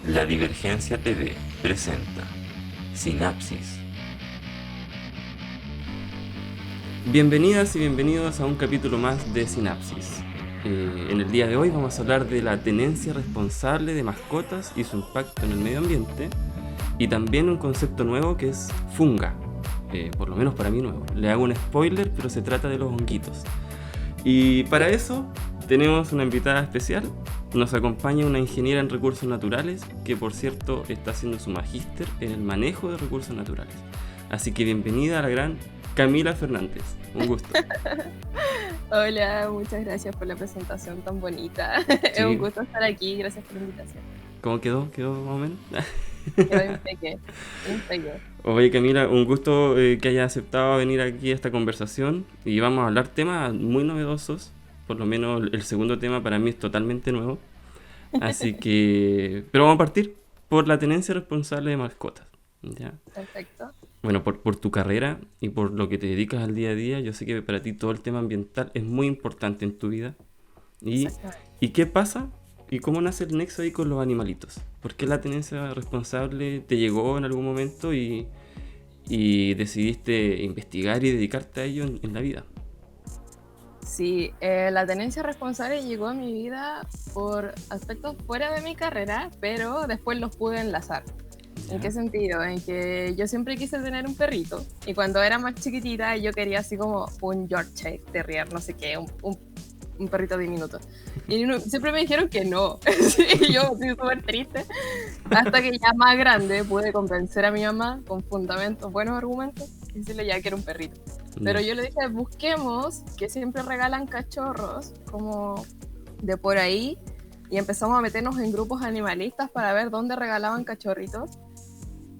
La Divergencia TV presenta Sinapsis. Bienvenidas y bienvenidos a un capítulo más de Sinapsis. En el día de hoy vamos a hablar de la tenencia responsable de mascotas y su impacto en el medio ambiente, y también un concepto nuevo que es funga, por lo menos para mí nuevo. Le hago un spoiler, pero se trata de los honguitos. Y para eso tenemos una invitada especial. Nos acompaña una ingeniera en recursos naturales que, por cierto, está haciendo su magíster en el manejo de recursos naturales. Así que bienvenida a la gran Camila Fernández. Un gusto. Hola, muchas gracias por la presentación tan bonita. Es un Sí, gusto estar aquí, gracias por la invitación. ¿cómo quedó? ¿Quedó más o menos? Yo impequé, impequé. Oye, Camila, un gusto que hayas aceptado venir aquí a esta conversación, y vamos a hablar temas muy novedosos. Por lo menos el segundo tema para mí es totalmente nuevo. Así que... Pero vamos a partir por la tenencia responsable de mascotas. ¿Ya? Perfecto. Bueno, por tu carrera y por lo que te dedicas al día a día, yo sé que para ti todo el tema ambiental es muy importante en tu vida. ¿Y, Exactamente. ¿y qué pasa? ¿Y cómo nace el nexo ahí con los animalitos? ¿Por qué la tenencia responsable te llegó en algún momento y decidiste investigar y dedicarte a ello en la vida? Sí, la tenencia responsable llegó a mi vida por aspectos fuera de mi carrera, pero después los pude enlazar. ¿En ¿Ya? qué sentido? En que yo siempre quise tener un perrito y cuando era más chiquitita yo quería así como un Yorkshire Terrier, no sé qué, un perrito diminuto. Y siempre me dijeron que no. Y yo estoy súper triste. Hasta que ya más grande pude convencer a mi mamá con fundamentos, buenos argumentos, y decirle ya que era un perrito. Pero Ya. yo le dije, busquemos, que siempre regalan cachorros, como de por ahí, y empezamos a meternos en grupos animalistas para ver dónde regalaban cachorritos.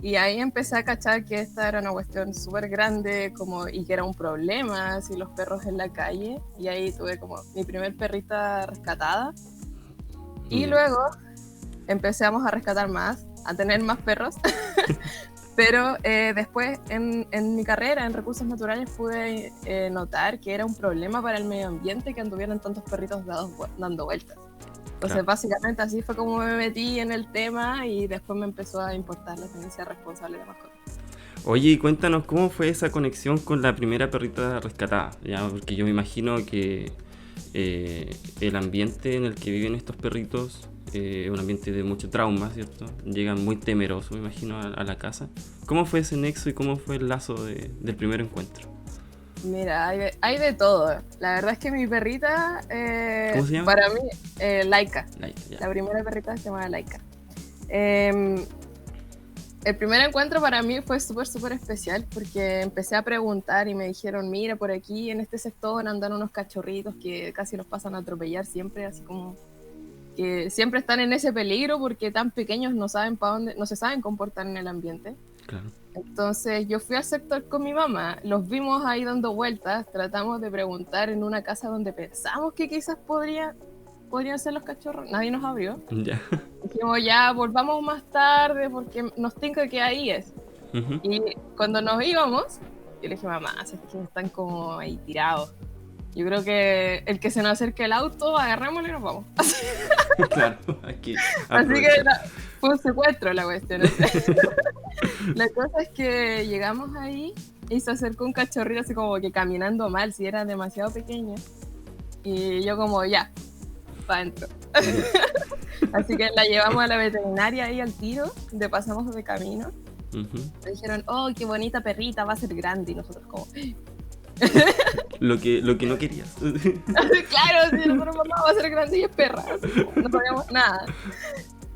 Y ahí empecé a cachar que esta era una cuestión súper grande como, y que era un problema, así los perros en la calle. Y ahí tuve como mi primer perrita rescatada. Y Ya. luego empezamos a rescatar más, a tener más perros. Pero después en mi carrera en recursos naturales pude notar que era un problema para el medio ambiente que anduvieran tantos perritos dando vueltas. Entonces, Claro. básicamente así fue como me metí en el tema y después me empezó a importar la tenencia responsable de mascotas. Oye, y cuéntanos cómo fue esa conexión con la primera perrita rescatada, ¿ya? Porque yo me imagino que el ambiente en el que viven estos perritos es un ambiente de mucho trauma, ¿cierto? Llegan muy temerosos, me imagino, a la casa. ¿Cómo fue ese nexo y cómo fue el lazo del primer encuentro? Mira, hay de todo. La verdad es que mi perrita, ¿Cómo se llama? para mí, Laika. Laika, ya. La primera perrita se llama Laika. Eh, el primer encuentro para mí fue súper especial porque empecé a preguntar y me dijeron, mira, por aquí en este sector andan unos cachorritos que casi los pasan a atropellar siempre, así como que siempre están en ese peligro porque tan pequeños no saben para dónde, no se saben comportar en el ambiente. Claro. Entonces yo fui al sector con mi mamá, los vimos ahí dando vueltas, tratamos de preguntar en una casa donde pensamos que quizás podrían ser los cachorros, nadie nos abrió. Ya. Dijimos ya volvamos más tarde porque nos tinca que ahí es. Ujú. Y cuando nos íbamos, yo le dije, mamá, es que están como ahí tirados. Yo creo que el que se nos acerque el auto, agarrémoslo y nos vamos. Claro, hay que Así que aprovechar. fue un secuestro la cuestión. La cosa es que llegamos ahí y se acercó un cachorrito así como que caminando mal, si era demasiado pequeño. Y yo como, ya, para adentro. Ya. Así que la llevamos a la veterinaria ahí al tiro, de pasamos de camino. Ujú. Me dijeron, oh, qué bonita perrita, va a ser grande. Y nosotros como, Lo que no querías. claro, si nosotros mamá va a ser grande y es perra. Así como, no sabíamos nada.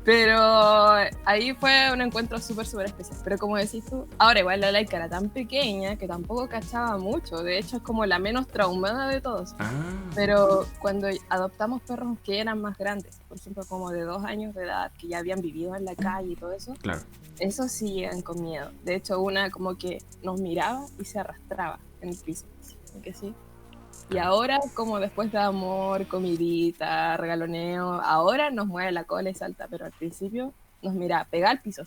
Pero ahí fue un encuentro súper especial. Pero como decís tú, ahora igual la Laika era tan pequeña que tampoco cachaba mucho. De hecho, es como la menos traumada de todos. Ah, Pero cuando adoptamos perros que eran más grandes, por ejemplo, como de 2 años de edad, que ya habían vivido en la calle y todo eso, claro. eso sí llegan con miedo. De hecho, una como que nos miraba y se arrastraba en el piso. ¿Sí? Que sí. Y ahora, como después de amor, comidita, regaloneo, ahora nos mueve la cola y salta, pero al principio nos mira, pega al piso.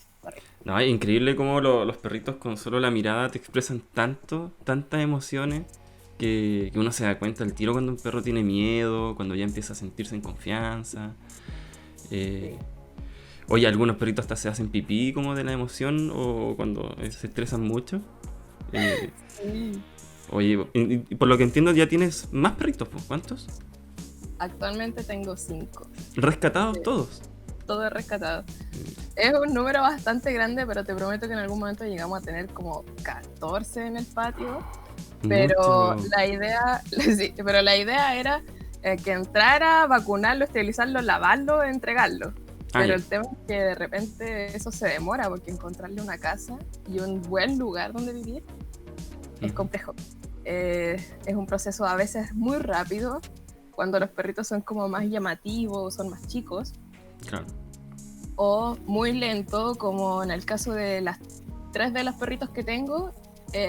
No, es increíble cómo los perritos con solo la mirada te expresan tantas emociones que uno se da cuenta al tiro cuando un perro tiene miedo, cuando ya empieza a sentirse en confianza. Eh, Sí. Oye, algunos perritos hasta se hacen pipí como de la emoción o cuando se estresan mucho. Eh, Sí. Oye, y por lo que entiendo ya tienes más perritos, pues, ¿cuántos? Actualmente tengo 5. Rescatados todos. Todo rescatado. Es un número bastante grande, pero te prometo que en algún momento llegamos a tener como 14 en el patio. Pero Mucho. la idea, sí, pero la idea era que entrara, vacunarlo, esterilizarlo, lavarlo, entregarlo. Ah, Pero ya. el tema es que de repente eso se demora porque encontrarle una casa y un buen lugar donde vivir es Ujú. complejo. Es un proceso a veces muy rápido, cuando los perritos son como más llamativos, son más chicos, Claro. o muy lento, como en el caso de las 3 de los perritos que tengo,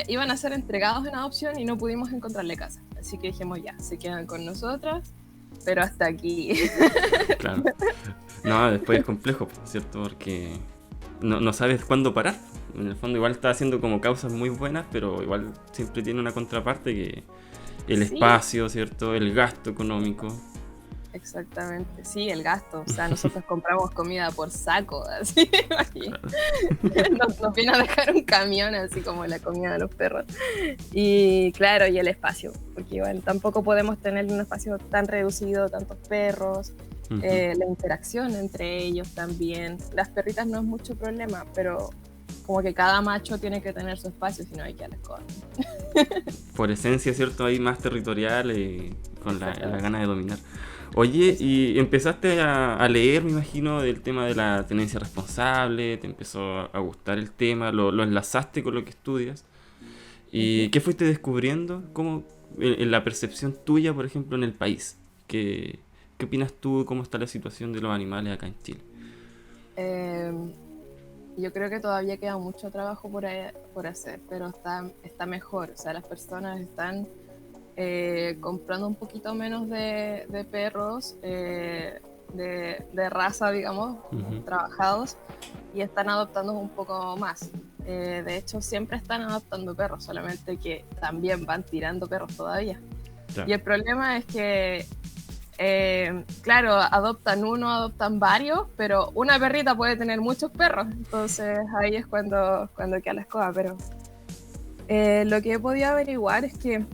iban a ser entregados en adopción y no pudimos encontrarle casa. Así que dijimos ya, se quedan con nosotras, pero hasta aquí. Claro. No, después es complejo, ¿cierto? Porque no sabes cuándo parar. En el fondo igual está haciendo como causas muy buenas, pero igual siempre tiene una contraparte que el Sí, espacio, ¿cierto? El gasto económico. exactamente, sí, el gasto. O sea, nosotros compramos comida por saco, así. Nos viene a dejar un camión, así como la comida de los perros. Y claro, y el espacio, porque igual tampoco podemos tener un espacio tan reducido, tantos perros. Ujú. La interacción entre ellos también. Las perritas no es mucho problema, pero como que cada macho tiene que tener su espacio, si no hay que las cosas. Por esencia, ¿cierto? Ahí más territorial con la Exactamente. gana de dominar. Oye, y empezaste a leer, me imagino, del tema de la tenencia responsable, te empezó a gustar el tema, lo enlazaste con lo que estudias. ¿Y Ujú. qué fuiste descubriendo? ¿Cómo, en la percepción tuya, por ejemplo, en el país? ¿Qué opinas tú? ¿Cómo está la situación de los animales acá en Chile? Eh, yo creo que todavía queda mucho trabajo por hacer, pero está mejor. O sea, las personas están comprando un poquito menos de perros de raza, digamos, Ujú. trabajados, y están adoptando un poco más. De hecho, siempre están adoptando perros, solamente que también van tirando perros todavía. Claro. Y el problema es que, claro, adoptan uno, adoptan varios, pero una perrita puede tener muchos perros. Entonces ahí es cuando queda la escoba. Pero lo que he podido averiguar es que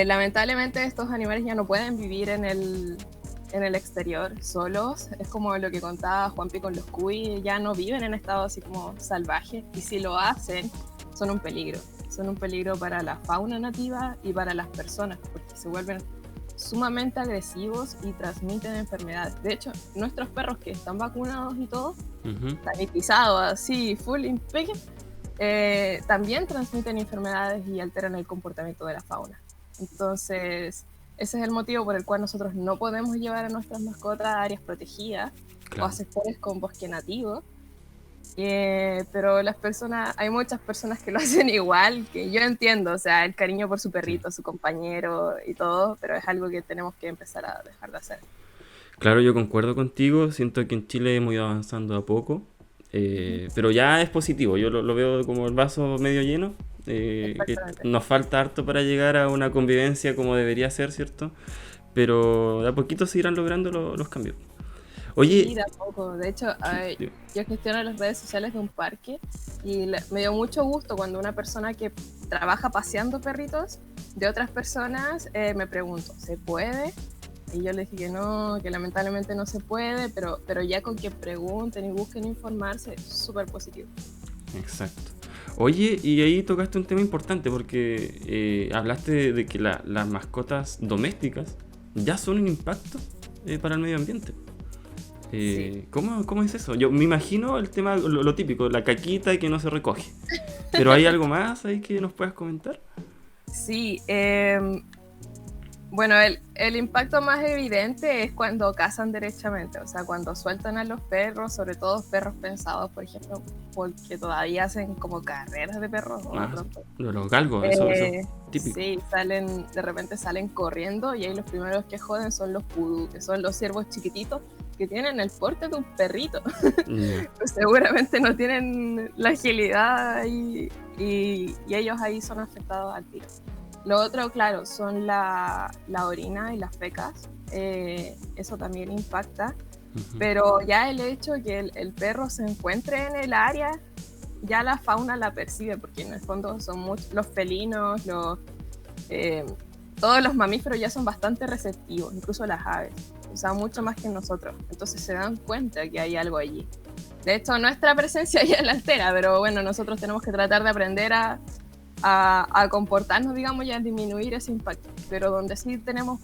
lamentablemente estos animales ya no pueden vivir en el exterior solos. Es como lo que contaba Juanpi con los cuy, ya no viven en estado así como salvaje, y si lo hacen son un peligro. Son un peligro para la fauna nativa y para las personas, porque se vuelven sumamente agresivos y transmiten enfermedades. De hecho, nuestros perros que están vacunados y todo, Ujú. sanitizados, así, full impeque, también transmiten enfermedades y alteran el comportamiento de la fauna. Entonces, ese es el motivo por el cual nosotros no podemos llevar a nuestras mascotas a áreas protegidas o a Claro. sectores con bosque nativo. Pero las personas, hay muchas personas que lo hacen igual, que yo entiendo, o sea, el cariño por su Sí. perrito, su compañero y todo, pero es algo que tenemos que empezar a dejar de hacer. Claro, yo concuerdo contigo. Siento que en Chile hemos ido avanzando a poco. Ujú. Pero ya es positivo. Yo lo veo como el vaso medio lleno. Que Exactamente. nos falta harto para llegar a una convivencia como debería ser, ¿cierto? Pero de a poquito se irán logrando los cambios. Sí, Oye, tampoco. De hecho, sí, digo, yo gestiono las redes sociales de un parque y me dio mucho gusto cuando una persona que trabaja paseando perritos de otras personas me preguntó, ¿se puede? Y yo le dije que no, que lamentablemente no se puede, pero ya con que pregunten y busquen informarse, es súper positivo. exacto. Oye, y ahí tocaste un tema importante porque hablaste de que las mascotas domésticas ya son un impacto para el medio ambiente. Sí, ¿Cómo es eso? Yo me imagino el tema, lo típico, la caquita y que no se recoge. ¿Pero hay algo más ahí que nos puedas comentar? sí. Bueno, el impacto más evidente es cuando cazan derechamente, o sea, cuando sueltan a los perros, sobre todo perros pensados, por ejemplo, porque todavía hacen como carreras de perros o de Ah, pronto. de los galgos, eso es típico. Sí, de repente salen corriendo y ahí los primeros que joden son los pudú, que son los ciervos chiquititos que tienen el porte de un perrito. Ya. Pues seguramente no tienen la agilidad y ellos ahí son afectados al tiro. Lo otro, claro, son la orina y las fecas. Eso también impacta. Ujú. Pero ya el hecho de que el perro se encuentre en el área, ya la fauna la percibe, porque en el fondo son muchos los felinos, eh, todos los mamíferos ya son bastante receptivos, incluso las aves, o sea, mucho más que nosotros. Entonces se dan cuenta que hay algo allí. De hecho, nuestra presencia ya la altera, pero bueno, nosotros tenemos que tratar de aprender a comportarnos, digamos, y a disminuir ese impacto. Pero donde sí tenemos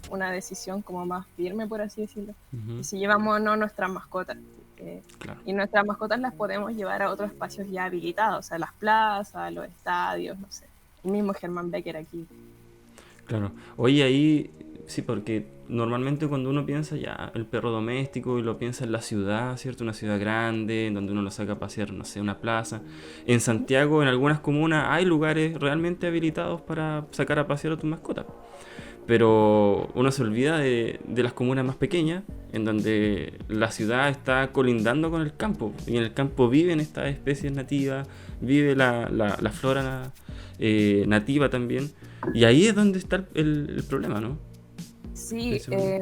una decisión como más firme, por así decirlo, Ujú. y si llevamos no nuestras mascotas. Claro. Y nuestras mascotas las podemos llevar a otros espacios ya habilitados, a las plazas, los estadios, no sé. El mismo Germán Becker aquí. Claro. Oye, ahí sí, porque normalmente cuando uno piensa ya el perro doméstico y lo piensa en la ciudad, ¿cierto? Una ciudad grande, en donde uno lo saca a pasear, no sé, una plaza. En Santiago, en algunas comunas, hay lugares realmente habilitados para sacar a pasear a tu mascota. Pero uno se olvida de las comunas más pequeñas, en donde la ciudad está colindando con el campo. Y en el campo viven estas especies nativas, vive la flora nativa también. Y ahí es donde está el problema, ¿no? Sí, Ese-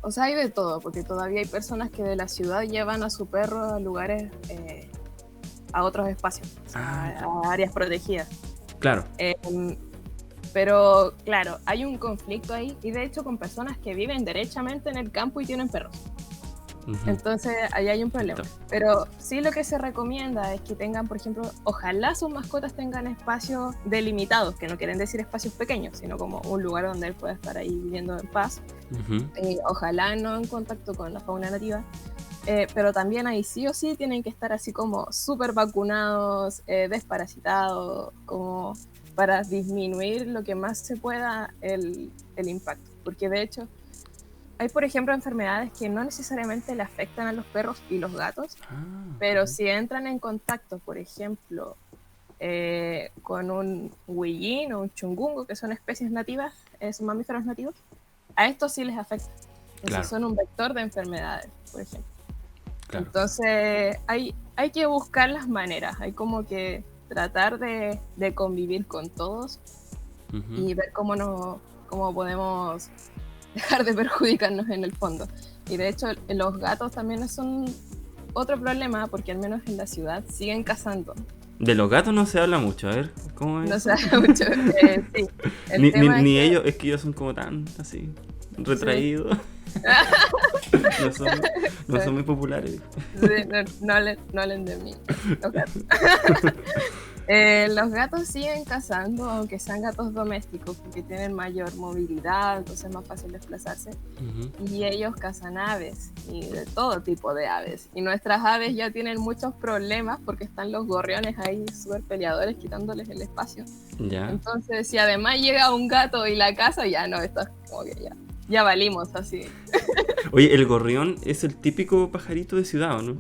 o sea, hay de todo, porque todavía hay personas que de la ciudad llevan a su perro a lugares, a otros espacios, o Ah, sea, a áreas protegidas. claro. Em, pero claro, hay un conflicto ahí, y de hecho con personas que viven derechamente en el campo y tienen perros. Ujú. Entonces ahí hay un problema. Está. Pero sí lo que se recomienda es que tengan, por ejemplo, ojalá sus mascotas tengan espacios delimitados, que no quieren decir espacios pequeños, sino como un lugar donde él pueda estar ahí viviendo en paz. Ujú. Ojalá no en contacto con la fauna nativa. Pero también ahí sí o sí tienen que estar así como súper vacunados, desparasitados, como para disminuir lo que más se pueda el impacto. Porque de hecho hay, por ejemplo, enfermedades que no necesariamente le afectan a los perros y los gatos, Ah, pero ujú. si entran en contacto, por ejemplo, con un huillín o un chungungo, que son especies nativas, son mamíferos nativos, a estos sí les afecta. Entonces Claro, son un vector de enfermedades, por ejemplo. claro. Entonces hay que buscar las maneras, hay como que tratar de convivir con todos Ujú. y ver cómo podemos dejar de perjudicarnos en el fondo. Y de hecho los gatos también son otro problema, porque al menos en la ciudad siguen cazando. De los gatos no se habla mucho, a ver, ¿cómo es No se eso? habla mucho. Sí, el tema es Ni que ellos, es que ellos son como tan así, sí, retraídos, no son, no son muy populares. sí, no hablen de mí, los gatos. Los gatos siguen cazando, aunque sean gatos domésticos, porque tienen mayor movilidad, entonces es más fácil desplazarse. Ujú. Y ellos cazan aves, y de todo tipo de aves. Y nuestras aves ya tienen muchos problemas porque están los gorriones ahí súper peleadores quitándoles el espacio. Ya. Entonces, si además llega un gato y la caza, ya no, esto es como que ya valimos así. Oye, el gorrión es el típico pajarito de ciudad, ¿o no?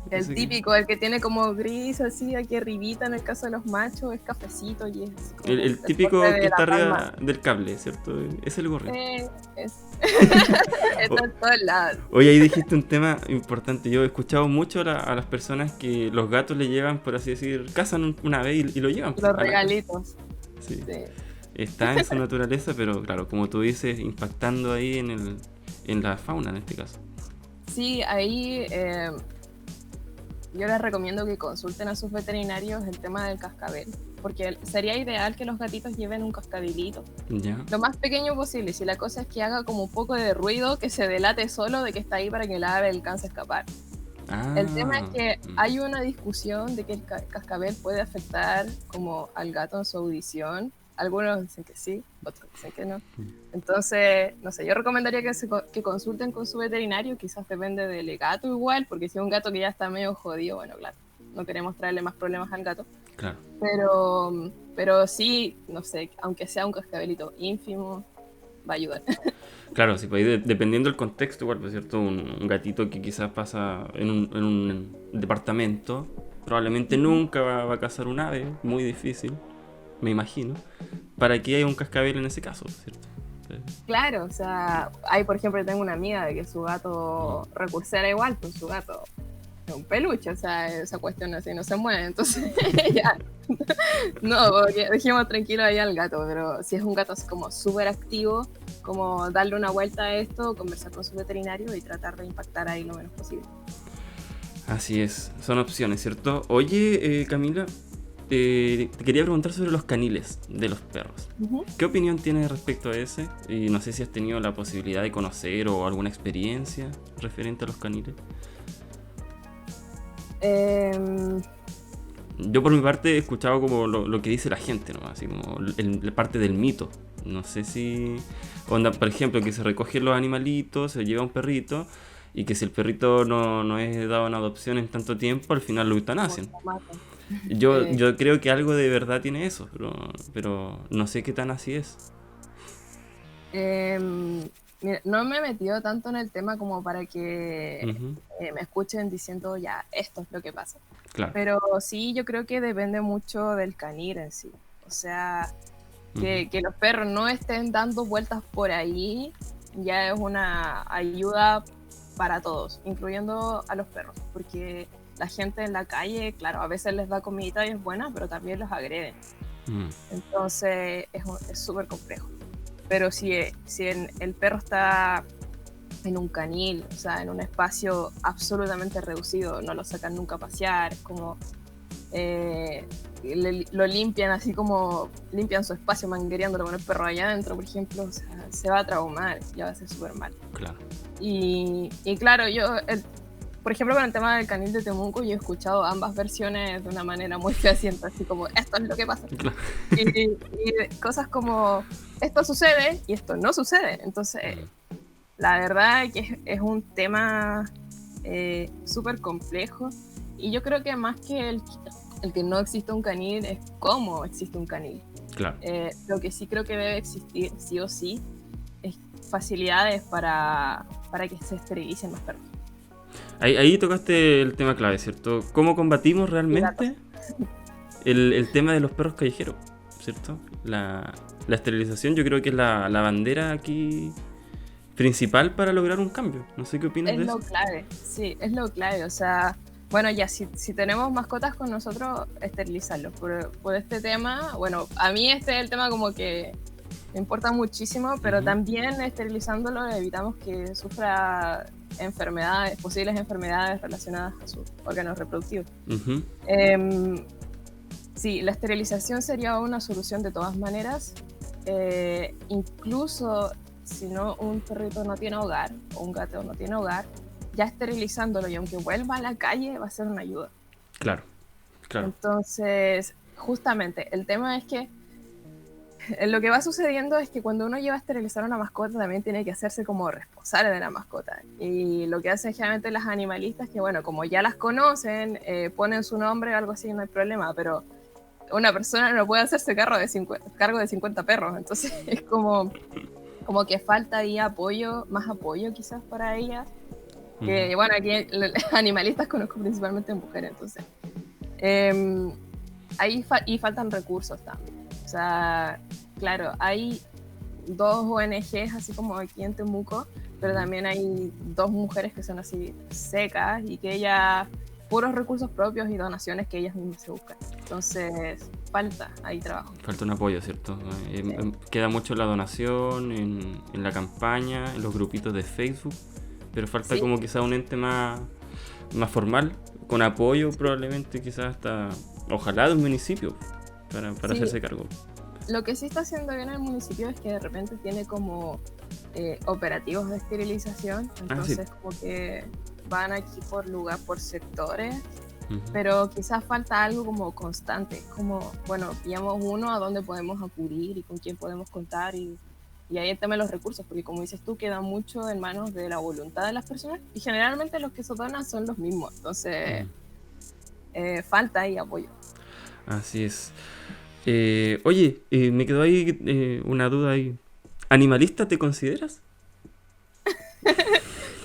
El Ese que- típico, el que tiene como gris así aquí arribita, en el caso de los machos, es cafecito y es como el el porte típico que de la está palma. arriba del cable, ¿cierto? Es el gorrión. Es, O- está en todos lados. Oye, ahí dijiste un tema importante. Yo he escuchado mucho a las personas que los gatos le llevan, por así decir, cazan una vez y lo llevan Los a la casa. regalitos. Sí. Sí. Está en su naturaleza, pero claro, como tú dices, impactando ahí en la fauna en este caso. Sí, ahí yo les recomiendo que consulten a sus veterinarios el tema del cascabel, porque sería ideal que los gatitos lleven un cascabelito, ¿Ya? lo más pequeño posible. Si la cosa es que haga como un poco de ruido, que se delate solo de que está ahí para que el ave alcance a escapar. Ah, El tema es que mm, hay una discusión de que el cascabel puede afectar como al gato en su audición. Algunos dicen que sí, otros dicen que no. Entonces, no sé, yo recomendaría que consulten con su veterinario, quizás depende del gato igual, porque si es un gato que ya está medio jodido, bueno, claro, no queremos traerle más problemas al gato. claro. Pero sí, no sé, aunque sea un cascabelito ínfimo, va a ayudar. Claro, sí, pues ahí dependiendo del contexto, igual, por cierto, un gatito que quizás pasa en un departamento, probablemente nunca va a cazar un ave, muy difícil, me imagino, para que haya un cascabel en ese caso, ¿cierto? Claro, o sea, hay, por ejemplo, tengo una amiga de que su gato recursera igual, pues su gato un peluche, o sea, esa cuestión así no se mueve, entonces ya. No, porque dejemos tranquilo ahí al gato, pero si es un gato así como súper activo, como darle una vuelta a esto, conversar con su veterinario y tratar de impactar ahí lo menos posible. Así es, son opciones, ¿cierto? Oye, Camila, te quería preguntar sobre los caniles de los perros. Uh-huh. ¿Qué opinión tienes respecto a ese? Y no sé si has tenido la posibilidad de conocer o alguna experiencia referente a los caniles. Yo por mi parte he escuchado como lo que dice la gente, ¿no? Así como la parte del mito. No sé si... Onda, por ejemplo, que se recogen los animalitos, se lleva un perrito, y que si el perrito no es dado en adopción en tanto tiempo, al final lo eutanasian. Yo creo que algo de verdad tiene eso, pero no sé qué tan así es. Mira, no me he metido tanto en el tema como para que me escuchen diciendo ya, esto es lo que pasa. Claro. Pero sí, yo creo que depende mucho del canil en sí. O sea, que los perros no estén dando vueltas por ahí ya es una ayuda para todos, incluyendo a los perros, porque la gente en la calle, claro, a veces les da comidita y es buena, pero también los agreden. Entonces es súper complejo. Pero si el perro está en un canil, o sea, en un espacio absolutamente reducido, no lo sacan nunca a pasear, es como lo limpian así como limpian su espacio manguereándolo con el perro allá adentro, por ejemplo, o sea, se va a traumar, ya va a ser súper mal. Claro. Y claro, por ejemplo, con el tema del canil de Temuco, yo he escuchado ambas versiones de una manera muy fehaciente, así como, esto es lo que pasa. Claro. Y cosas como, esto sucede y esto no sucede. Entonces, la verdad es que es un tema súper complejo. Y yo creo que más que el que no exista un canil es cómo existe un canil. Claro. Lo que sí creo que debe existir, sí o sí, es facilidades para que se esterilicen los perros. Ahí tocaste el tema clave, ¿cierto? ¿Cómo combatimos realmente el tema de los perros callejeros? ¿Cierto? La esterilización yo creo que es la bandera aquí principal para lograr un cambio. No sé qué opinas de eso. Es lo clave, sí, es lo clave. O sea, bueno, ya si tenemos mascotas con nosotros, esterilizarlos. Por este tema, bueno, a mí este es el tema como que me importa muchísimo, pero también esterilizándolo evitamos que sufra posibles enfermedades relacionadas a sus órganos reproductivos. Sí, la esterilización sería una solución de todas maneras, incluso si un perrito no tiene hogar o un gato no tiene hogar, ya esterilizándolo y aunque vuelva a la calle va a ser una ayuda. Claro. Entonces, justamente, el tema es que lo que va sucediendo es que cuando uno lleva a esterilizar a una mascota también tiene que hacerse como responsable de la mascota. Y lo que hacen generalmente las animalistas es que, bueno, como ya las conocen, ponen su nombre o algo así, no hay problema, pero una persona no puede hacerse cargo de 50 perros, entonces es como que falta ahí más apoyo quizás para ellas. Que, bueno, aquí animalistas conozco principalmente mujeres, entonces ahí faltan recursos también. O sea, claro, hay 2 ONGs así como aquí en Temuco, pero también hay 2 mujeres que son así secas y que ellas, puros recursos propios y donaciones que ellas mismas se buscan. Entonces, falta ahí trabajo. Falta un apoyo, ¿cierto? Queda mucho la donación, en la campaña, en los grupitos de Facebook, pero falta como quizás un ente más formal, con apoyo probablemente quizás hasta, ojalá de un municipio, para hacerse cargo. Lo que sí está haciendo bien el municipio es que de repente tiene como operativos de esterilización, entonces como que van aquí por sectores, pero quizás falta algo como constante, como, bueno, pillamos uno a dónde podemos acudir y con quién podemos contar y ahí el tema de los recursos, porque como dices tú, queda mucho en manos de la voluntad de las personas y generalmente los que se donan son los mismos, entonces falta ahí apoyo. Así es. Oye, me quedó ahí una duda ahí. ¿Animalista te consideras?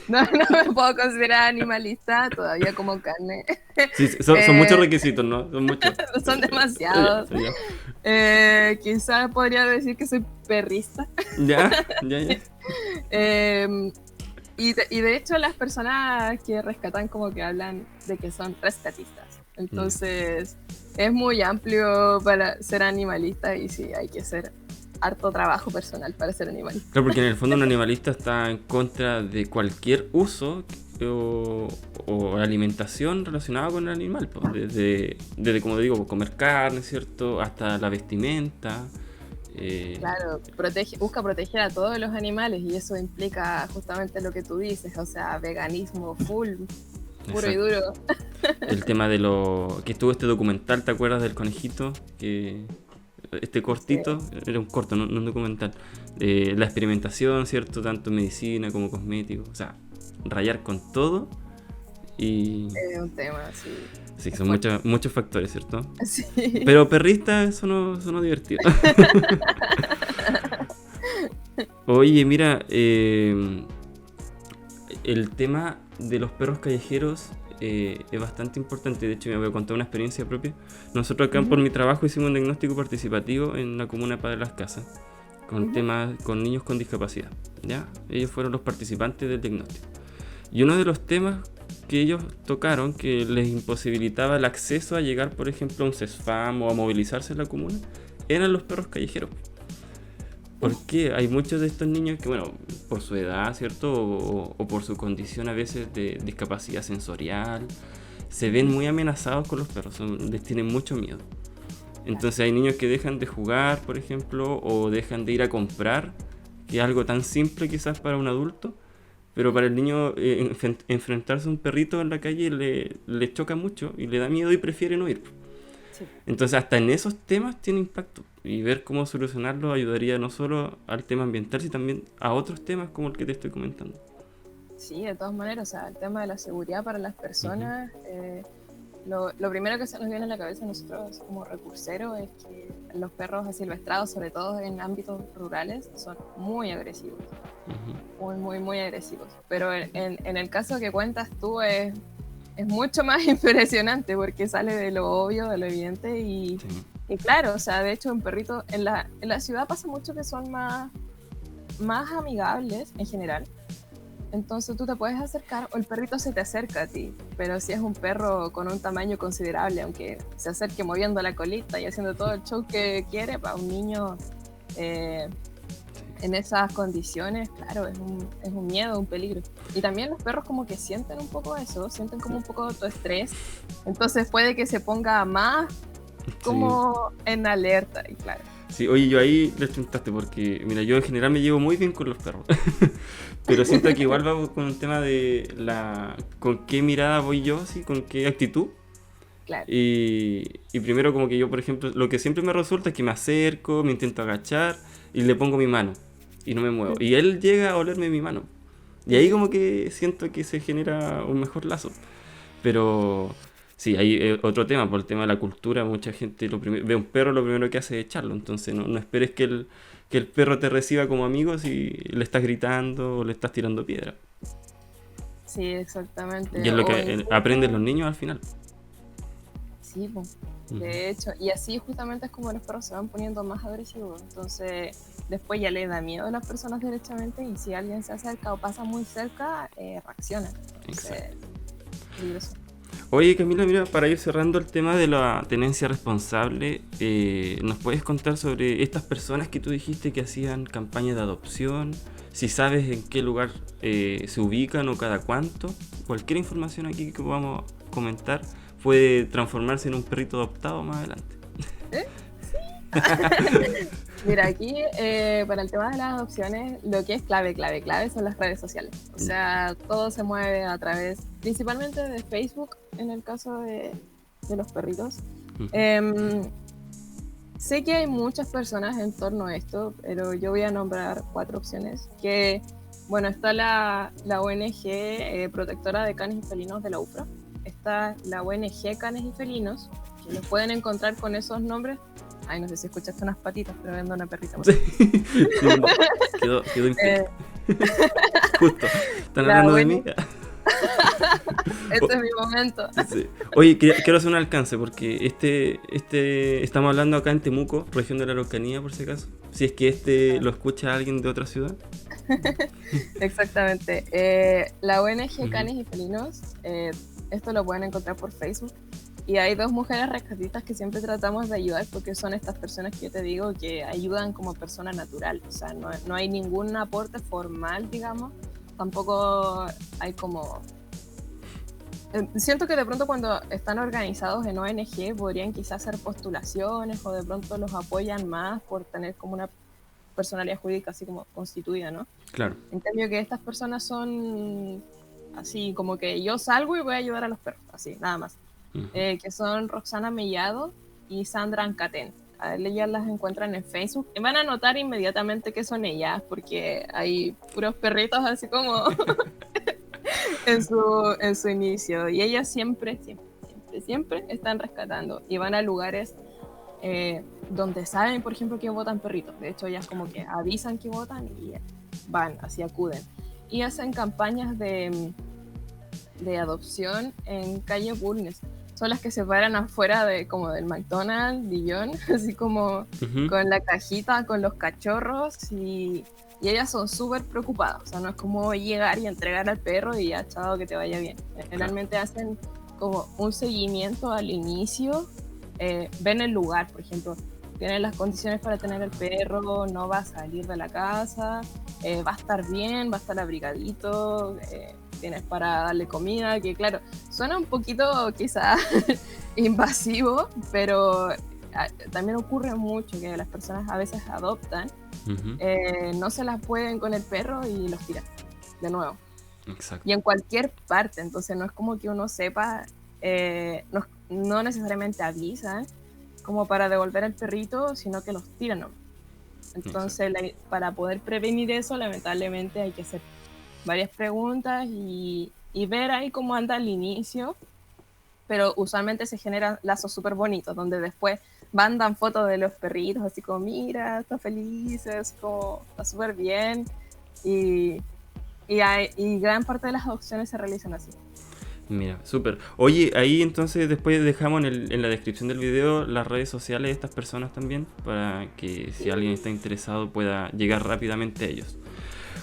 No me puedo considerar animalista, todavía como carne. Sí, son muchos requisitos, ¿no? Son muchos. Son demasiados. Quizás podría decir que soy perrista. Ya. Y de hecho las personas que rescatan como que hablan de que son rescatistas. Entonces es muy amplio para ser animalista y sí, hay que hacer harto trabajo personal para ser animalista. Claro, porque en el fondo un animalista está en contra de cualquier uso o alimentación relacionada con el animal, pues, desde como digo, comer carne, ¿cierto? Hasta la vestimenta. Claro, busca proteger a todos los animales y eso implica justamente lo que tú dices, o sea, veganismo full, puro y duro. El tema de que estuvo este documental, ¿te acuerdas del conejito? Este cortito, sí. Era un corto, no un documental. La experimentación, ¿cierto? Tanto en medicina como cosméticos, o sea, rayar con todo y... Es un tema, sí. Sí, son muchos factores, ¿cierto? Sí. Pero perrista, eso no divertido. Oye, mira, el tema de los perros callejeros es bastante importante. De hecho, me voy a contar una experiencia propia. Nosotros acá por mi trabajo hicimos un diagnóstico participativo en la comuna Padre Las Casas con temas con niños con discapacidad, ¿ya? Ellos fueron los participantes del diagnóstico. Y uno de los temas que ellos tocaron, que les imposibilitaba el acceso a llegar, por ejemplo, a un CESFAM o a movilizarse en la comuna, eran los perros callejeros. Porque hay muchos de estos niños que, bueno, por su edad, ¿cierto? O por su condición a veces de discapacidad sensorial, se ven muy amenazados con los perros, les tienen mucho miedo. Entonces hay niños que dejan de jugar, por ejemplo, o dejan de ir a comprar, que es algo tan simple quizás para un adulto, pero para el niño enfrentarse a un perrito en la calle le choca mucho y le da miedo y prefiere no ir. Sí. Entonces hasta en esos temas tiene impacto y ver cómo solucionarlo ayudaría no solo al tema ambiental, sino también a otros temas como el que te estoy comentando. Sí, de todas maneras, o sea, el tema de la seguridad para las personas, lo primero que se nos viene a la cabeza a nosotros como recurseros es que los perros asilvestrados, sobre todo en ámbitos rurales, son muy agresivos. Muy agresivos. Pero en el caso que cuentas tú es mucho más impresionante porque sale de lo obvio, de lo evidente y claro, o sea, de hecho un perrito en la ciudad pasa mucho que son más amigables en general. Entonces tú te puedes acercar o el perrito se te acerca a ti, pero si es un perro con un tamaño considerable, aunque se acerque moviendo la colita y haciendo todo el show que quiere, para un niño en esas condiciones, claro, es un miedo, un peligro. Y también los perros como que sienten un poco eso, sienten como un poco tu estrés, entonces puede que se ponga más como en alerta, y claro. Sí, oye, yo ahí les preguntaste porque, mira, yo en general me llevo muy bien con los perros, pero siento que igual va con el tema de con qué mirada voy yo, ¿sí? Con qué actitud. Claro. Y primero como que yo, por ejemplo, lo que siempre me resulta es que me acerco, me intento agachar y le pongo mi mano y no me muevo. Y él llega a olerme mi mano. Y ahí como que siento que se genera un mejor lazo. Pero... sí, hay otro tema, por el tema de la cultura, mucha gente ve un perro, lo primero que hace es echarlo, entonces no esperes que el perro te reciba como amigo si le estás gritando o le estás tirando piedra. Sí, exactamente. Y es lo que aprenden los niños al final. Sí, pues, de hecho, y así justamente es como los perros se van poniendo más agresivos, entonces después ya les da miedo a las personas derechamente y si alguien se acerca o pasa muy cerca, reaccionan. Entonces, peligroso. Oye Camila, mira, para ir cerrando el tema de la tenencia responsable, ¿nos puedes contar sobre estas personas que tú dijiste que hacían campañas de adopción? Si sabes en qué lugar se ubican o cada cuánto. Cualquier información aquí que podamos comentar puede transformarse en un perrito adoptado más adelante. Sí. Mira, aquí para el tema de las adopciones, lo que es clave son las redes sociales. O sea, todo se mueve a través, principalmente de Facebook, en el caso de los perritos. Sé que hay muchas personas en torno a esto, pero yo voy a nombrar 4 opciones. Que, bueno, está la ONG protectora de canes y felinos de la UFRA. Está la ONG Canes y Felinos, que los pueden encontrar con esos nombres. Ay, no sé si escuchaste unas patitas, pero vendo una perrita. Sí, quedó justo. ¿Están hablando de mí? Este es mi momento. Sí. Oye, quiero hacer un alcance porque estamos hablando acá en Temuco, región de la Araucanía, por si acaso. Si es que lo escucha alguien de otra ciudad. Exactamente. La ONG Canes y Felinos, esto lo pueden encontrar por Facebook. Y hay dos mujeres rescatistas que siempre tratamos de ayudar porque son estas personas que yo te digo que ayudan como persona natural. O sea, no hay ningún aporte formal, digamos. Tampoco hay como... Siento que de pronto cuando están organizados en ONG podrían quizás hacer postulaciones o de pronto los apoyan más por tener como una personalidad jurídica así como constituida, ¿no? Claro. En cambio que estas personas son así como que yo salgo y voy a ayudar a los perros, así, nada más. Ujú. Que son Roxana Mellado y Sandra Ancatén. A ellas las encuentran en Facebook y van a notar inmediatamente que son ellas porque hay puros perritos así como en su inicio. Y ellas siempre están rescatando y van a lugares donde saben, por ejemplo, que votan perritos. De hecho, ellas como que avisan que votan y van, así acuden. Y hacen campañas de adopción en calle Bulnes. Son las que se paran afuera de como del McDonald's, Dijon, así como Ujú. con la cajita, con los cachorros y ellas son súper preocupadas. O sea, no es como llegar y entregar al perro y ya, chao, que te vaya bien. Generalmente hacen como un seguimiento al inicio, ven el lugar, por ejemplo, tienen las condiciones para tener el perro, no va a salir de la casa, va a estar bien, va a estar abrigadito, tienes para darle comida, que claro, suena un poquito quizás invasivo, pero también ocurre mucho que las personas a veces adoptan, Ujú. no se las pueden con el perro y los tiran de nuevo. Exacto. Y en cualquier parte, entonces no es como que uno sepa, no necesariamente avisan como para devolver el perrito, sino que los tiran, ¿no? Entonces para poder prevenir eso, lamentablemente hay que hacer varias preguntas y ver ahí cómo anda al inicio, pero usualmente se generan lazos súper bonitos, donde después mandan fotos de los perritos, así como, mira, están felices, como, está súper bien, y gran parte de las adopciones se realizan así. Mira, súper. Oye, ahí entonces después dejamos en la descripción del video las redes sociales de estas personas también, para que si alguien está interesado pueda llegar rápidamente a ellos.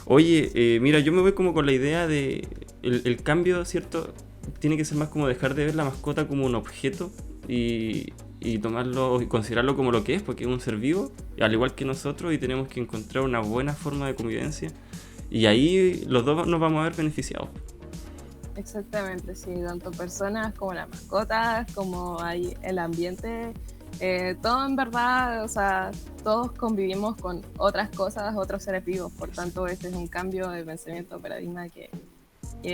Oye, mira, yo me voy como con la idea de el cambio, ¿cierto? Tiene que ser más como dejar de ver la mascota como un objeto y tomarlo y considerarlo como lo que es, porque es un ser vivo, al igual que nosotros, y tenemos que encontrar una buena forma de convivencia. Y ahí los dos nos vamos a ver beneficiados. Exactamente, sí, tanto personas como las mascotas, como hay el ambiente, todo en verdad, o sea, todos convivimos con otras cosas, otros seres vivos, por tanto este es un cambio de pensamiento, paradigma que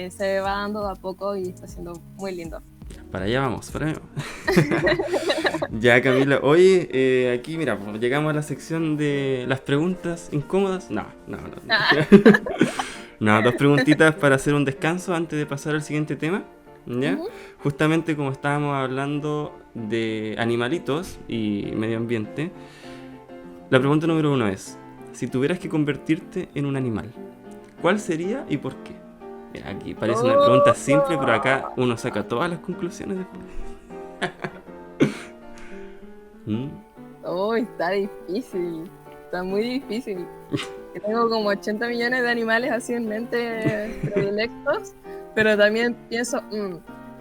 se va dando de a poco y está siendo muy lindo. Para allá vamos, para allá vamos. Ya, Camila. Oye, aquí mira, pues, llegamos a la sección de las preguntas incómodas. No. No, dos preguntitas para hacer un descanso antes de pasar al siguiente tema. ¿Ya? Ujú. Justamente como estábamos hablando de animalitos y medio ambiente, la pregunta número 1 es: si tuvieras que convertirte en un animal, ¿cuál sería y por qué? Mira, aquí parece una pregunta simple, pero acá uno saca todas las conclusiones después. ¿Mm? Oh, está difícil, está muy difícil. Yo tengo como 80 millones de animales así en mente predilectos, pero también pienso,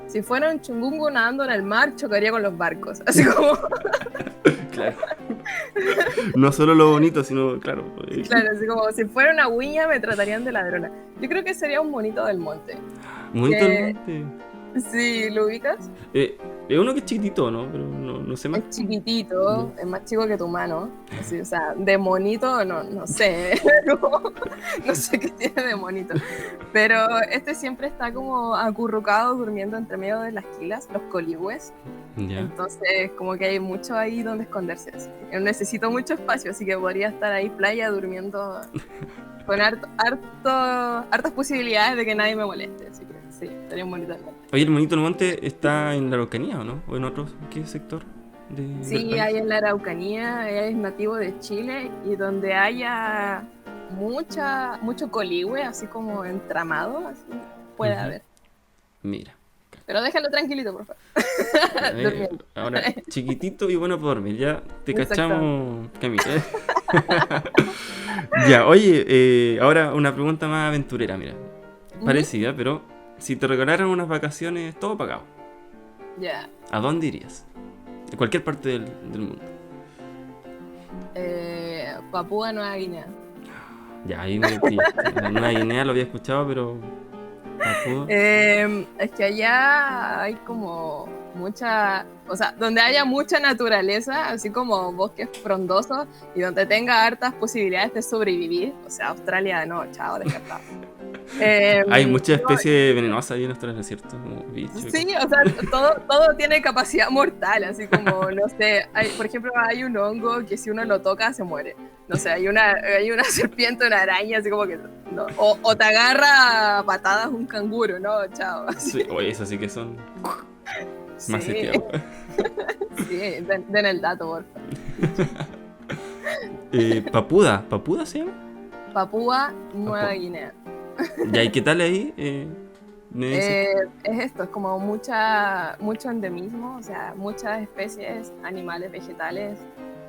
si fuera un chungungo nadando en el mar, chocaría con los barcos, así como, Claro. No solo lo bonito, sino, claro. claro, así como si fuera una huilla me tratarían de ladrona. Yo creo que sería un monito del monte. Bonito el Que, monte. sí, ¿lo ubicas? Es uno que es chiquitito, ¿no? Pero no sé más. Es chiquitito, es más chico que tu mano. Así, o sea, de monito, no sé. No sé qué tiene de monito. Pero este siempre está como acurrucado durmiendo entre medio de las quilas, los coligües. Ya. Entonces, como que hay mucho ahí donde esconderse. Así que necesito mucho espacio, así que podría estar ahí playa durmiendo con hartas posibilidades de que nadie me moleste. Así que sí, estaría un bonito. Oye, el monito del monte está en la Araucanía, ¿o no? ¿O en otro qué sector del Sí, país? hay en la Araucanía, es nativo de Chile y donde haya mucho coligüe, así como entramado, así puede Ujú. haber. Mira. Pero déjalo tranquilito, por favor. Durmiendo. Ahora, chiquitito y bueno para dormir. Ya te Exactamente. cachamos, Camila. Ya, oye, ahora una pregunta más aventurera, mira. Ujú. Parecida, pero si te regalaran unas vacaciones todo pagado, Ya. ¿a dónde irías? De cualquier parte del mundo. Papúa Nueva Guinea. Ya, ahí me pillaste. La Nueva Guinea lo había escuchado, pero Papúa. Es que allá hay como mucha, o sea, donde haya mucha naturaleza, así como bosques frondosos y donde tenga hartas posibilidades de sobrevivir. O sea, Australia no, chao, descartado. Hay muchas No, especies venenosas ahí en Australia, ¿cierto? Como bichos y sí, cosas. o sea, todo tiene capacidad mortal, así como, no sé, por ejemplo, hay un hongo que si uno lo toca se muere. No sé, hay una serpiente, una araña, así como que, no. O te agarra a patadas un canguro, ¿no? Chao. Así. Sí, oye, eso sí que son más Sí, seteados. sí, den el dato, por favor. Papuda se llama. Papúa Nueva Papúa. Guinea. Ya, ¿y qué tal ahí? Me dices. Es esto, es como mucho endemismo, o sea, muchas especies animales, vegetales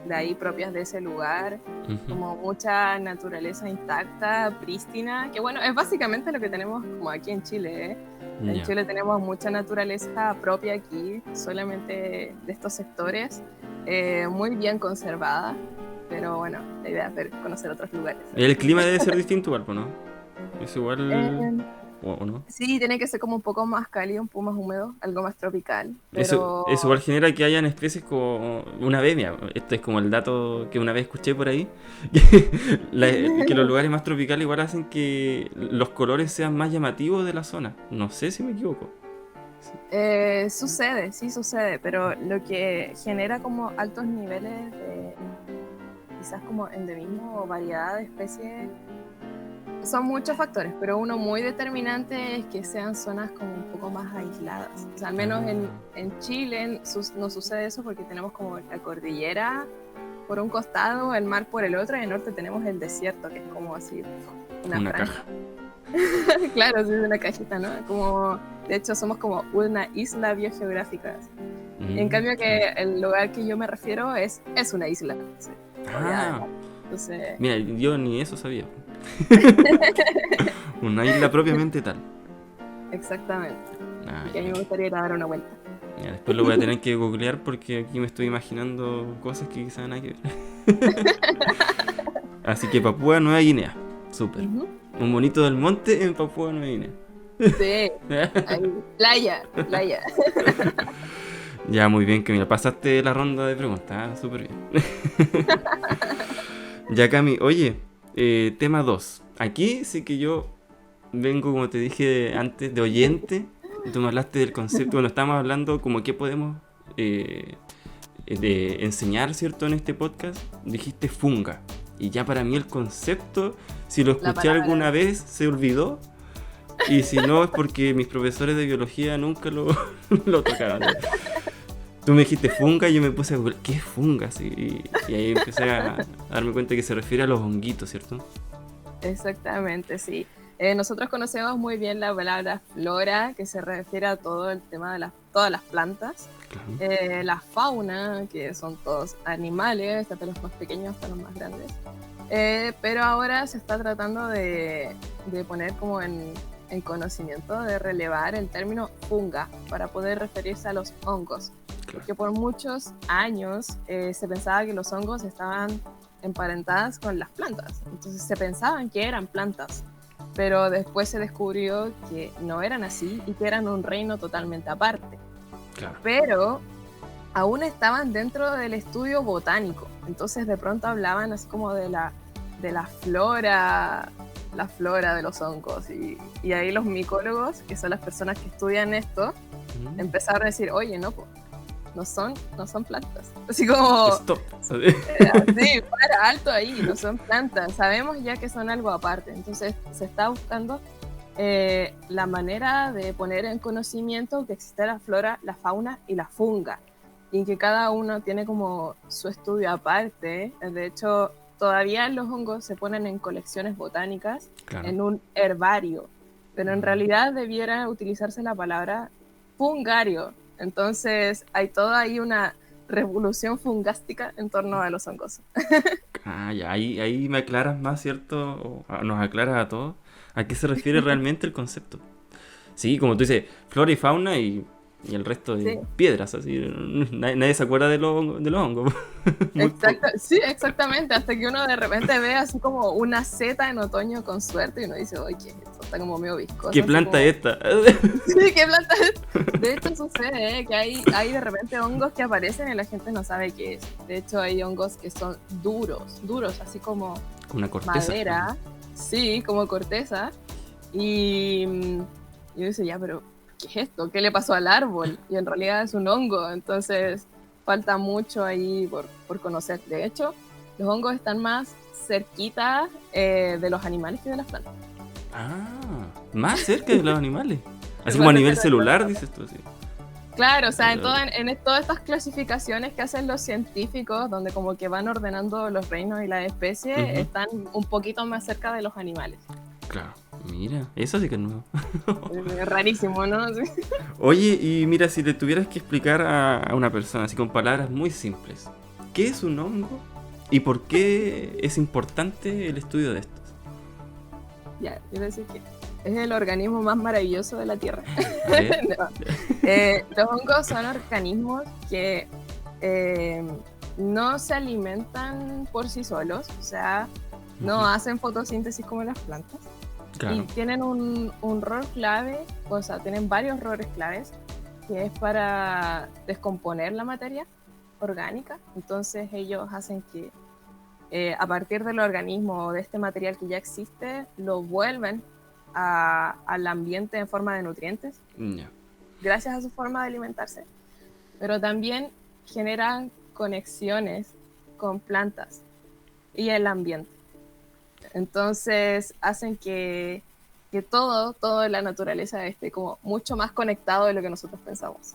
de ahí propias de ese lugar, Ujú. como mucha naturaleza intacta, prístina, que bueno, es básicamente lo que tenemos como aquí en Chile, ¿eh? En Ya. Chile tenemos mucha naturaleza propia aquí, solamente de estos sectores, muy bien conservada, pero bueno, la idea es conocer otros lugares. El clima debe ser distinto igual, pues, ¿no? Es igual. Eh, ¿O no? Sí, tiene que ser como un poco más cálido, un poco más húmedo, algo más tropical, Eso pero igual genera que hayan especies como una vez, mira, este es como el dato que una vez escuché por ahí, que los lugares más tropicales igual hacen que los colores sean más llamativos de la zona. No sé si me equivoco. sucede, sí sucede, pero lo que genera como altos niveles de quizás como endemismo o variedad de especies son muchos factores, pero uno muy determinante es que sean zonas como un poco más aisladas. O sea, al menos en Chile no sucede eso porque tenemos como la cordillera por un costado, el mar por el otro, y en el norte tenemos el desierto, que es como así una Una franja. caja. Claro, sí, una cajita, ¿no? Como, de hecho, somos como una isla biogeográfica. En cambio que el lugar que yo me refiero es una isla. Sí, rodeada de Ah, mar. Entonces, mira, yo ni eso sabía. Una isla propiamente tal. exactamente. Ah, Y que a mí me gustaría ir a dar una vuelta. ya, después lo voy a tener que googlear porque aquí me estoy imaginando cosas que quizás nada que ver. Así que Papúa Nueva Guinea. Súper. Ujú. Un bonito del monte en Papúa Nueva Guinea. Sí, ahí. Playa. Ya, muy bien, que mira, pasaste la ronda de preguntas, ¿eh? Súper bien. Ya, Cami, oye, tema 2. Aquí sí que yo vengo, como te dije antes, de oyente. Y tú me hablaste del concepto, bueno, estamos hablando como que podemos de enseñar, ¿cierto? En este podcast, dijiste funga. Y ya para mí el concepto, si lo La escuché palabra. alguna vez, se olvidó. Y si no, es porque mis profesores de biología nunca lo tocaron. Tú me dijiste funga y yo me puse a googlear, ¿qué es funga? Sí, y ahí empecé a darme cuenta que se refiere a los honguitos, ¿cierto? Exactamente, sí. Nosotros conocemos muy bien la palabra flora, que se refiere a todo el tema de todas las plantas. Claro. La fauna, que son todos animales, desde los más pequeños hasta los más grandes. Pero ahora se está tratando de poner como en conocimiento, de relevar el término funga para poder referirse a los hongos. Claro. Porque por muchos años se pensaba que los hongos estaban emparentadas con las plantas. Entonces se pensaban que eran plantas, pero después se descubrió que no eran así y que eran un reino totalmente aparte. Claro. Pero aún estaban dentro del estudio botánico. Entonces de pronto hablaban así como de la flora de los hongos. Y ahí los micólogos, que son las personas que estudian esto, empezaron a decir, oye, no son plantas. Así como... Stop. Sí, para, alto ahí, no son plantas. Sabemos ya que son algo aparte. Entonces se está buscando la manera de poner en conocimiento que existe la flora, la fauna y la funga. Y que cada uno tiene como su estudio aparte. De hecho, todavía los hongos se ponen en colecciones botánicas, claro, en un herbario. Pero en realidad debiera utilizarse la palabra fungario. Entonces hay toda ahí una revolución fungástica en torno a los hongos. Ah, ya, ahí me aclaras más, ¿cierto? O nos aclaras a todos a qué se refiere realmente el concepto. Sí, como tú dices, flora y fauna y el resto de Sí. piedras, así. Nadie se acuerda de los hongos. Muy poco. Sí, exactamente, hasta que uno de repente ve así como una seta en otoño con suerte y uno dice, oye, ¿qué es esto? Está como medio viscoso. ¿Qué así planta como- es esta? Sí, ¿qué planta es? De hecho sucede, que hay de repente hongos que aparecen y la gente no sabe qué es. De hecho hay hongos que son duros, así como Una corteza. madera, sí, como corteza. Y yo dice, ya, pero ¿qué es esto? ¿Qué le pasó al árbol? Y en realidad es un hongo, entonces falta mucho ahí por conocer. De hecho, los hongos están más cerquita de los animales que de las plantas. Ah, más cerca de los animales. Así como a nivel celular, dices tú, sí. Claro, o sea, en todas estas clasificaciones que hacen los científicos, donde como que van ordenando los reinos y las especies, Ujú. están un poquito más cerca de los animales. Claro, mira, eso sí que es nuevo. Es rarísimo, ¿no? Sí. Oye, y mira, si le tuvieras que explicar a una persona, así con palabras muy simples, ¿qué es un hongo y por qué es importante el estudio de estos? Ya, quiero decir que es el organismo más maravilloso de la Tierra. A ver. No. Los hongos son organismos que no se alimentan por sí solos, o sea, no Ujú. hacen fotosíntesis como las plantas. Y Claro. tienen un rol clave, o sea, tienen varios roles claves, que es para descomponer la materia orgánica. Entonces ellos hacen que a partir del organismo o de este material que ya existe, lo vuelven al ambiente en forma de nutrientes, Ya. gracias a su forma de alimentarse. Pero también generan conexiones con plantas y el ambiente. Entonces hacen que todo en la naturaleza esté como mucho más conectado de lo que nosotros pensamos.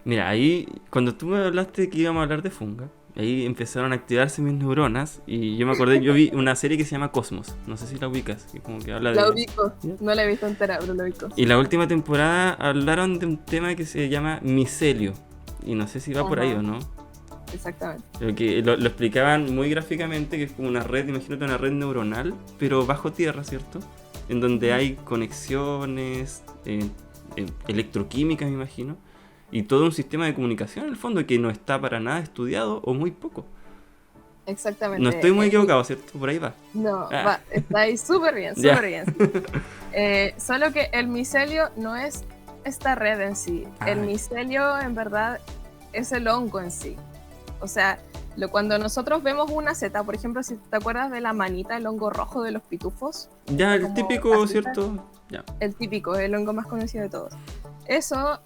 Mira, ahí, cuando tú me hablaste de que íbamos a hablar de funga, ahí empezaron a activarse mis neuronas y yo me acordé, yo vi una serie que se llama Cosmos, no sé si la ubicas, que como que habla La de... ubico, no la he visto entera, pero la ubico. Y la última temporada hablaron de un tema que se llama micelio, y no sé si va por ahí Ajá. o no. Exactamente. Lo explicaban muy gráficamente, que es como una red, imagínate una red neuronal, pero bajo tierra, ¿cierto? En donde hay conexiones electroquímicas, me imagino, y todo un sistema de comunicación en el fondo que no está para nada estudiado o muy poco. Exactamente. No estoy muy equivocado, ¿cierto? Por ahí va. No, Ah. está ahí súper bien, Ya. súper bien. Solo que el micelio no es esta red en sí. El Ah. micelio en verdad es el hongo en sí. O sea, cuando nosotros vemos una seta, por ejemplo, si te acuerdas de la manita, el hongo rojo de los pitufos, Ya, el como típico, casita. ¿cierto? Ya. El típico, el hongo más conocido de todos. Eso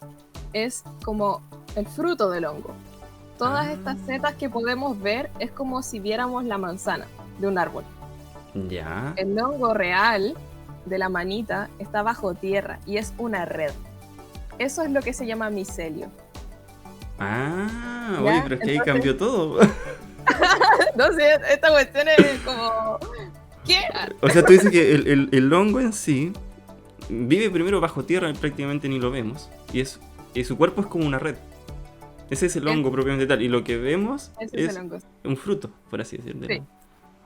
es como el fruto del hongo. Todas Ah. estas setas que podemos ver es como si viéramos la manzana de un árbol. Ya. El hongo real de la manita está bajo tierra y es una red. Eso es lo que se llama micelio. Ah, Ya, oye, pero es que ahí entonces- cambió todo. No sé, esta cuestión es como... ¿Qué? O sea, tú dices que el hongo en sí vive primero bajo tierra, prácticamente ni lo vemos, y su cuerpo es como una red. Ese es el hongo propiamente tal, y lo que vemos Ese es es el hongo. un fruto, por así decirlo. Sí.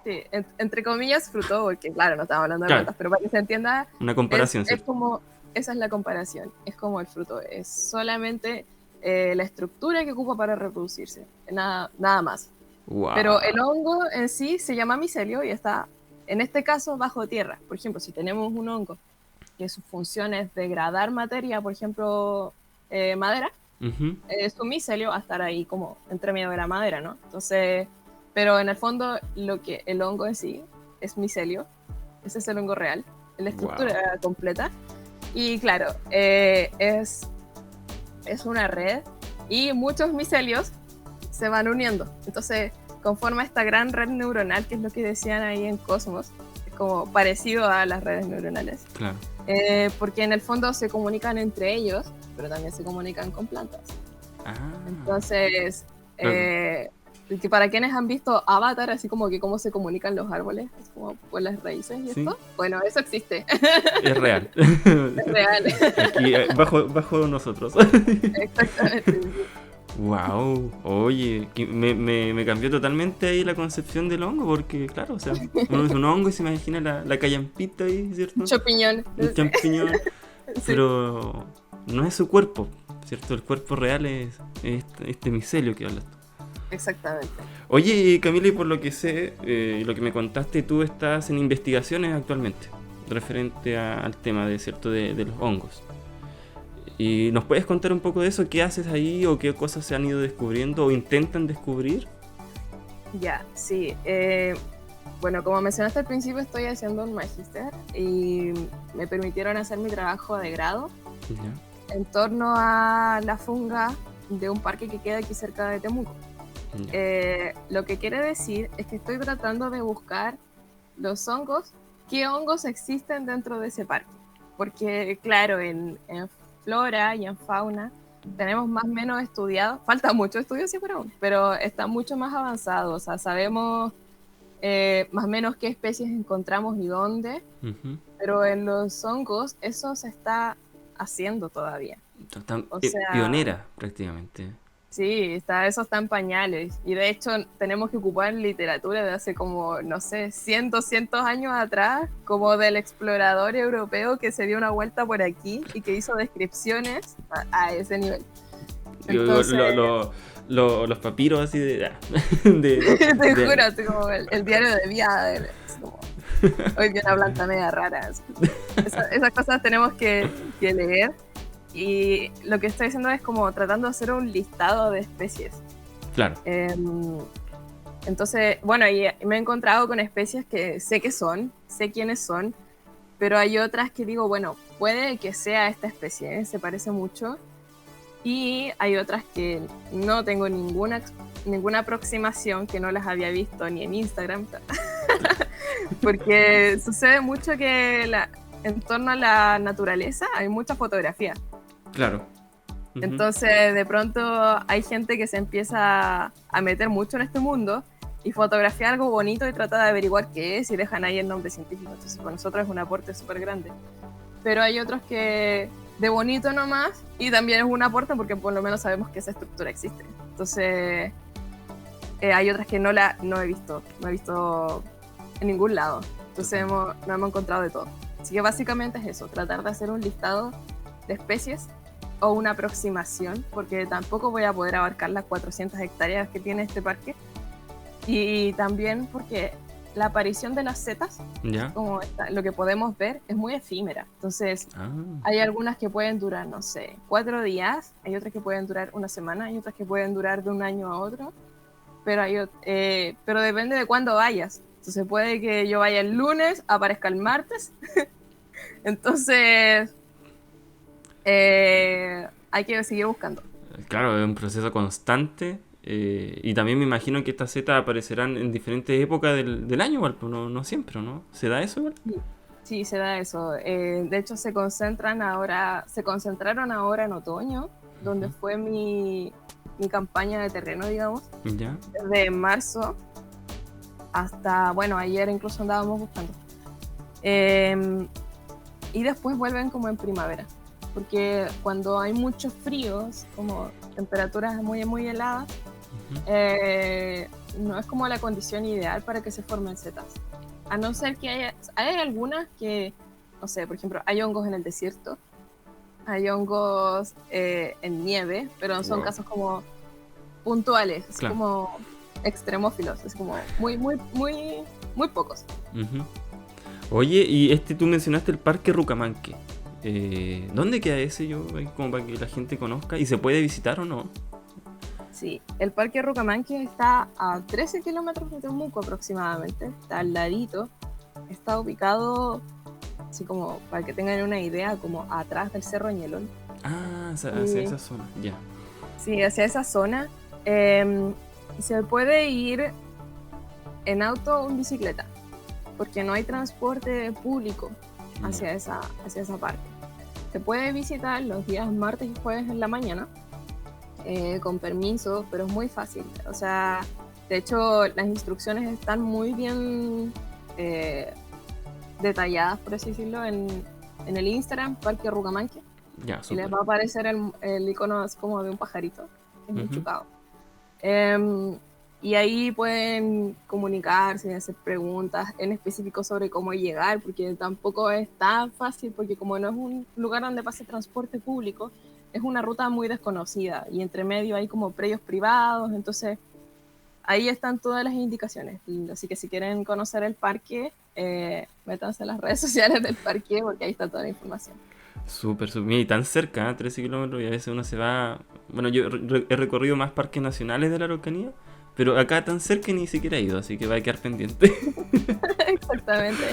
Sí, entre comillas fruto, porque claro, no estamos hablando de Claro. plantas, pero para que se entienda, Una comparación, es ¿cierto? como... Esa es la comparación. Es como el fruto. Es solamente la estructura que ocupa para reproducirse. Nada más. Wow. Pero el hongo en sí se llama micelio y está, en este caso, bajo tierra. Por ejemplo, si tenemos un hongo que su función es degradar materia, por ejemplo, madera, Ujú. su micelio va a estar ahí como entre medio de la madera, ¿no? Entonces, pero en el fondo, lo que el hongo en sí es micelio. Ese es el hongo real, la estructura completa. Y claro, es una red y muchos micelios se van uniendo. Entonces, conforma esta gran red neuronal, que es lo que decían ahí en Cosmos, es como parecido a las redes neuronales, Claro. porque en el fondo se comunican entre ellos, pero también se comunican con plantas. Ah. Entonces, Claro. que para quienes han visto Avatar, así como que cómo se comunican los árboles, es como por las raíces y Sí. esto, bueno, eso existe, Es real. es real. Aquí, bajo nosotros. Exactamente. Wow, oye, me cambió totalmente ahí la concepción del hongo, porque claro, o sea, uno dice un hongo y se imagina la callampita ahí, ¿cierto? Champiñón. Un champiñón, Sí, pero no es su cuerpo, ¿cierto? El cuerpo real es este micelio que hablas tú. exactamente. Oye, Camila, y por lo que sé, lo que me contaste, tú estás en investigaciones actualmente, referente al tema de, ¿cierto? De los hongos. ¿Y nos puedes contar un poco de eso? ¿Qué haces ahí o qué cosas se han ido descubriendo o intentan descubrir? Ya, sí. Bueno, como mencionaste al principio, estoy haciendo un magíster y me permitieron hacer mi trabajo de grado Ya, en torno a la funga de un parque que queda aquí cerca de Temuco. ya. Lo que quiere decir es que estoy tratando de buscar los hongos, qué hongos existen dentro de ese parque. Porque, claro, en flora y en fauna tenemos más o menos estudiado, falta mucho estudio, sí, pero está mucho más avanzado. O sea, sabemos más o menos qué especies encontramos y dónde, Ujú. pero en los hongos eso se está haciendo todavía. Están O sea, pionera prácticamente. sí, eso está en pañales. Y de hecho tenemos que ocupar literatura de hace como, no sé, cientos años atrás, como del explorador europeo que se dio una vuelta por aquí y que hizo descripciones a ese nivel. Entonces, Los papiros así de... te juro, así como el diario de vida, es como, hoy viene una planta media rara. Así. Esas cosas tenemos que leer. Y lo que estoy haciendo es como tratando de hacer un listado de especies. Claro, Entonces, bueno, y me he encontrado con especies que sé que son, sé quiénes son, pero hay otras que digo, bueno, puede que sea esta especie, se parece mucho. Y hay otras que no tengo ninguna aproximación, que no las había visto ni en Instagram. Porque sucede mucho que en torno a la naturaleza hay mucha fotografía. claro. Ujú. Entonces, de pronto hay gente que se empieza a meter mucho en este mundo y fotografía algo bonito y trata de averiguar qué es y dejan ahí el nombre científico. Entonces, para nosotros es un aporte súper grande. Pero hay otros que de bonito nomás y también es un aporte porque por lo menos sabemos que esa estructura existe. Entonces, hay otras que no he visto en ningún lado. Entonces, no hemos encontrado de todo. Así que básicamente es eso, tratar de hacer un listado de especies o una aproximación, porque tampoco voy a poder abarcar las 400 hectáreas que tiene este parque. Y también porque la aparición de las setas, Ya. como lo que podemos ver, es muy efímera. Entonces, Ah, hay algunas que pueden durar, no sé, 4 días, hay otras que pueden durar una semana, hay otras que pueden durar de un año a otro, pero, pero depende de cuándo vayas. Entonces, puede que yo vaya el lunes, aparezca el martes. Entonces, hay que seguir buscando. claro, es un proceso constante. Y también me imagino que estas setas aparecerán en diferentes épocas del año, igual, pues no siempre, ¿no? ¿Se da eso igual? Sí, se da eso. De hecho, se concentraron ahora en otoño, donde fue mi campaña de terreno, digamos, Ya. desde marzo hasta, bueno, ayer incluso andábamos buscando. Y después vuelven como en primavera, porque cuando hay muchos fríos, como temperaturas muy heladas, no es como la condición ideal para que se formen setas. A no ser que hay algunas que, no sé, por ejemplo, hay hongos en el desierto, hay hongos en nieve, pero son Wow. casos como puntuales, es Claro. como extremófilos, es como muy pocos. Ujú. Oye, y tú mencionaste el Parque Rucamanque. ¿Dónde queda ese yo? Como para que la gente conozca. ¿Y se puede visitar o no? Sí, el Parque Rucamanque está a 13 kilómetros de Temuco aproximadamente, está al ladito, está ubicado, así como para que tengan una idea, como atrás del Cerro Ñelol. Ah, hacia Sí. esa zona, ya. Sí, hacia esa zona. Se puede ir en auto o en bicicleta, porque no hay transporte público hacia esa parte. Se puede visitar los días martes y jueves en la mañana, con permiso, pero es muy fácil. O sea, de hecho, las instrucciones están muy bien detalladas, por así decirlo, en el Instagram, Parque Rucamanque. Ya, Y les súper. va a aparecer el icono así como de un pajarito. es Ujú. Michucao. Em, y ahí pueden comunicarse y hacer preguntas en específico sobre cómo llegar, porque tampoco es tan fácil, porque como no es un lugar donde pase transporte público, es una ruta muy desconocida y entre medio hay como predios privados, entonces ahí están todas las indicaciones. Así que si quieren conocer el parque, métanse en las redes sociales del parque porque ahí está toda la información. Súper, súper. Mira, y tan cerca, 13 kilómetros, y a veces uno se va. Bueno, yo he recorrido más parques nacionales de la Araucanía, pero acá tan cerca ni siquiera he ido, así que va a quedar pendiente. Exactamente.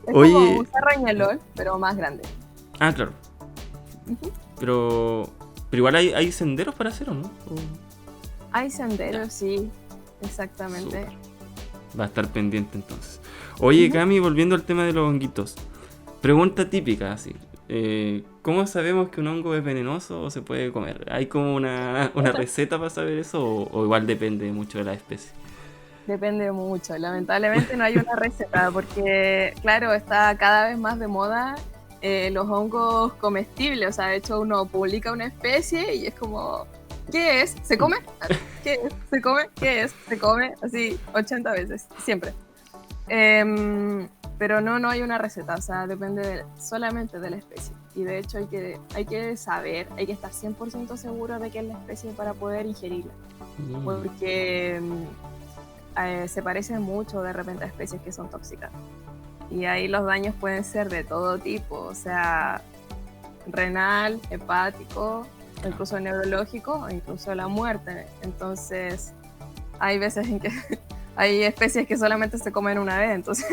Es como Oye. un Cerro Ñelol, pero más grande. Ah, claro. Ujú. Pero. Pero igual hay senderos para hacer, ¿o no? Hay Ya. senderos, sí, exactamente. Súper. Va a estar pendiente entonces. Oye, Ujú. Cami, volviendo al tema de los honguitos. Pregunta típica, así. ¿Cómo sabemos que un hongo es venenoso o se puede comer? ¿Hay como una receta para saber eso o igual depende mucho de la especie? Depende mucho. Lamentablemente no hay una receta porque, claro, está cada vez más de moda los hongos comestibles. O sea, de hecho uno publica una especie y es como, ¿qué es? ¿Se come? ¿Qué es? ¿Se come? ¿Qué es? ¿Se come? Así 80 veces, siempre. Pero no hay una receta, o sea, depende solamente de la especie. Y de hecho hay que saber, hay que estar 100% seguro de que es la especie para poder ingerirla. Mm, Porque se parecen mucho de repente a especies que son tóxicas. Y ahí los daños pueden ser de todo tipo, o sea, renal, hepático, o claro, incluso neurológico, o incluso la muerte. Entonces, hay veces en que hay especies que solamente se comen una vez, entonces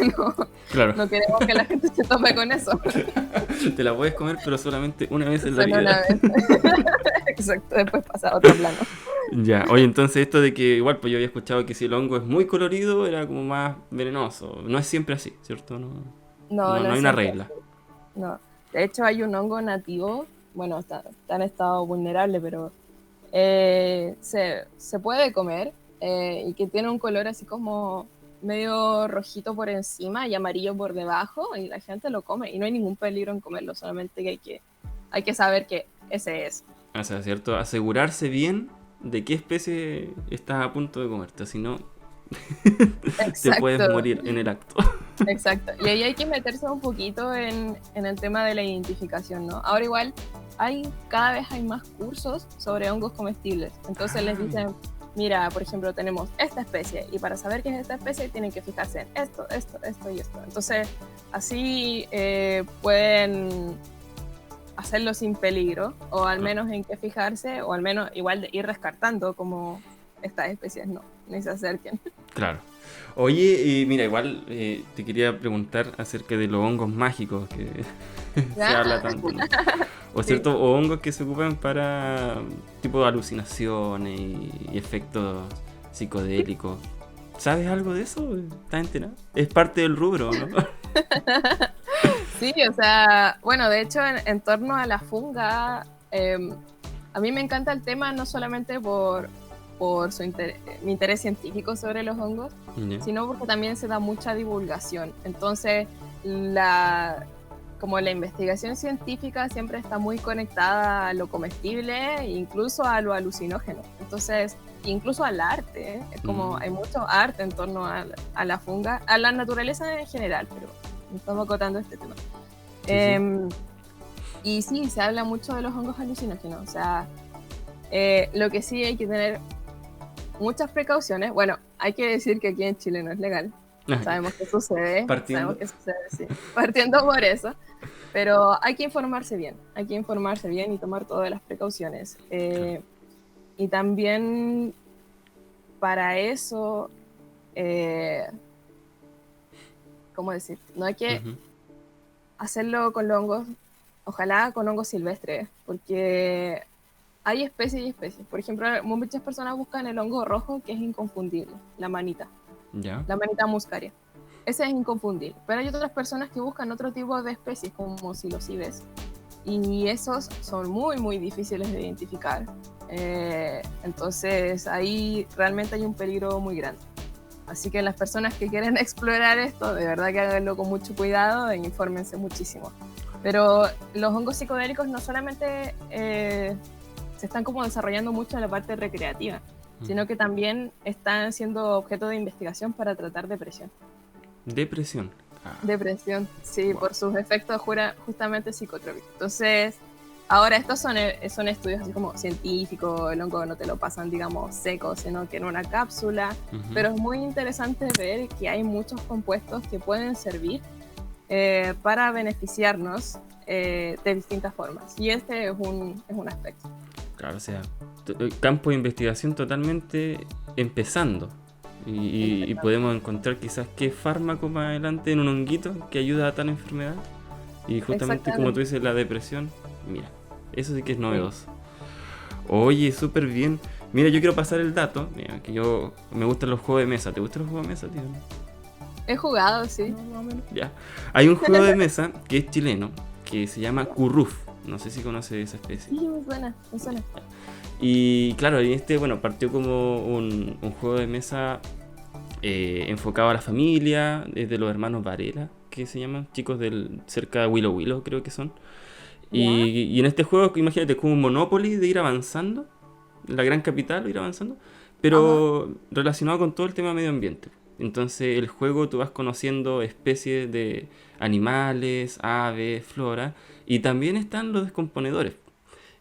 claro. no queremos que la gente se tome con eso. Te la puedes comer, pero solamente una vez en la Solo una vida. vez. Exacto, después pasa a otro plano. Ya, oye, entonces esto de que igual pues yo había escuchado que si el hongo es muy colorido era como más venenoso. No es siempre así, ¿cierto? No, No, no, no no hay es una siempre regla. así. No. De hecho, hay un hongo nativo, bueno, está en estado vulnerable, pero se puede comer y que tiene un color así como medio rojito por encima y amarillo por debajo y la gente lo come y no hay ningún peligro en comerlo, solamente que hay que saber que ese es. O sea, ¿cierto? Asegurarse bien de qué especie estás a punto de comerte, si no te puedes Exacto, morir en el acto. exacto. Y ahí hay que meterse un poquito en el tema de la identificación, ¿no? Ahora igual cada vez hay más cursos sobre hongos comestibles. Entonces les Ah, dicen, mira, por ejemplo, tenemos esta especie y para saber qué es esta especie tienen que fijarse en esto y esto. Entonces así pueden hacerlo sin peligro o al ah, menos en qué fijarse o al menos igual de ir descartando como estas especies no, ni se acerquen. claro. Oye, y mira, igual te quería preguntar acerca de los hongos mágicos que se habla ¿Ya? tanto, ¿no? O Sí. cierto, o hongos que se ocupan para tipo alucinaciones y efectos psicodélicos. ¿Sabes algo de eso? ¿Estás enterado? Es parte del rubro, ¿no? Sí, o sea, bueno, de hecho, en torno a la funga, a mí me encanta el tema no solamente por mi interés científico sobre los hongos, Ya. sino porque también se da mucha divulgación. Entonces, como la investigación científica siempre está muy conectada a lo comestible e incluso a lo alucinógeno. Entonces, incluso al arte, ¿eh? Es como Mm, hay mucho arte en torno a la funga, a la naturaleza en general, pero estamos acotando este tema. sí, sí. Eh, y sí, se habla mucho de los hongos alucinógenos. O sea, lo que sí hay que tener muchas precauciones. Bueno, hay que decir que aquí en Chile no es legal. Ah, ya. Sabemos Partiendo. que sucede, sí. Partiendo por eso. Pero hay que informarse bien y tomar todas las precauciones. Claro. Y también para eso, eh, ¿cómo decir? No hay que Ujú. hacerlo con los hongos, ojalá con hongos silvestres, porque hay especies y especies. Por ejemplo, muchas personas buscan el hongo rojo, que es inconfundible, Ya. la manita muscaria. Ese es inconfundible. Pero hay otras personas que buscan otro tipo de especies, como psilocibes, y esos son muy difíciles de identificar. Entonces ahí realmente hay un peligro muy grande. Así que las personas que quieren explorar esto, de verdad que háganlo con mucho cuidado e infórmense muchísimo. Pero los hongos psicodélicos no solamente se están como desarrollando mucho en la parte recreativa, sino que también están siendo objeto de investigación para tratar depresión. Depresión. Depresión, sí, Wow. por sus efectos justamente psicotrópicos. Entonces, ahora estos son estudios así como científicos, el hongo no te lo pasan, digamos, seco, sino que en una cápsula, pero es muy interesante ver que hay muchos compuestos que pueden servir para beneficiarnos de distintas formas. Y este es un aspecto. Claro, o sea, campo de investigación totalmente empezando. Y podemos encontrar quizás qué fármaco más adelante en un honguito que ayuda a tal enfermedad. Y justamente como tú dices, la depresión, mira, eso sí que es novedoso. Oye, súper bien. Mira, yo quiero pasar el dato, mira, que yo me gustan los juegos de mesa. ¿Te gustan los juegos de mesa, tío? He jugado, sí. No, más o menos. Ya. Hay un juego de mesa que es chileno, que se llama Curruf. No sé si conoces esa especie. Sí, me suena. Y claro, bueno, partió como un juego de mesa enfocado a la familia, de los hermanos Varela, que se llaman, chicos cerca de Willow Willow, creo que son. Y en este juego, imagínate, es como un Monopoly de ir avanzando, la gran capital, ir avanzando, pero relacionado con todo el tema medio ambiente. Entonces, el juego tú vas conociendo especies de animales, aves, flora, y también están los descomponedores.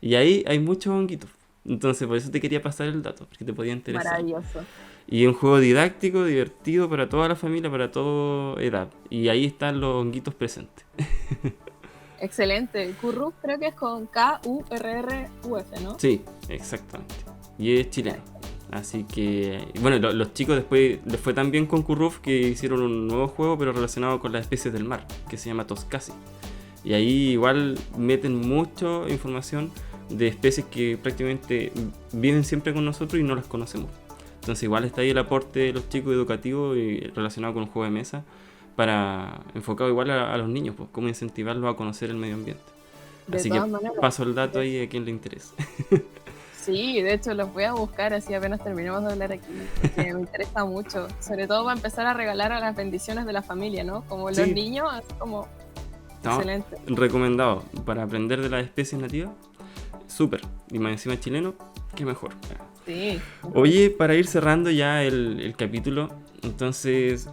Y ahí hay muchos honguitos. Entonces, por eso te quería pasar el dato, porque te podía interesar. Maravilloso. Y un juego didáctico, divertido para toda la familia, para toda edad. Y ahí están los honguitos presentes. Excelente. Curruf creo que es con K-U-R-R-U-F, ¿no? Sí, exactamente. Y es chileno. Así que, bueno, los chicos después les fue tan bien con Curruf que hicieron un nuevo juego, pero relacionado con las especies del mar, que se llama Toscasi. Y ahí igual meten mucha información de especies que prácticamente viven siempre con nosotros y no las conocemos. Entonces igual está ahí el aporte de los chicos educativos y relacionado con un juego de mesa, para enfocado igual a los niños, pues cómo incentivarlos a conocer el medio ambiente. Así que paso el dato ahí a quien le interese. Sí, de hecho los voy a buscar así apenas terminemos de hablar aquí, porque me interesa mucho, sobre todo para empezar a regalar a las bendiciones de la familia, ¿no? Como los niños, así como excelente. Recomendado para aprender de las especies nativas, súper, y más encima chileno, qué mejor. Sí. Oye, para ir cerrando ya el capítulo, entonces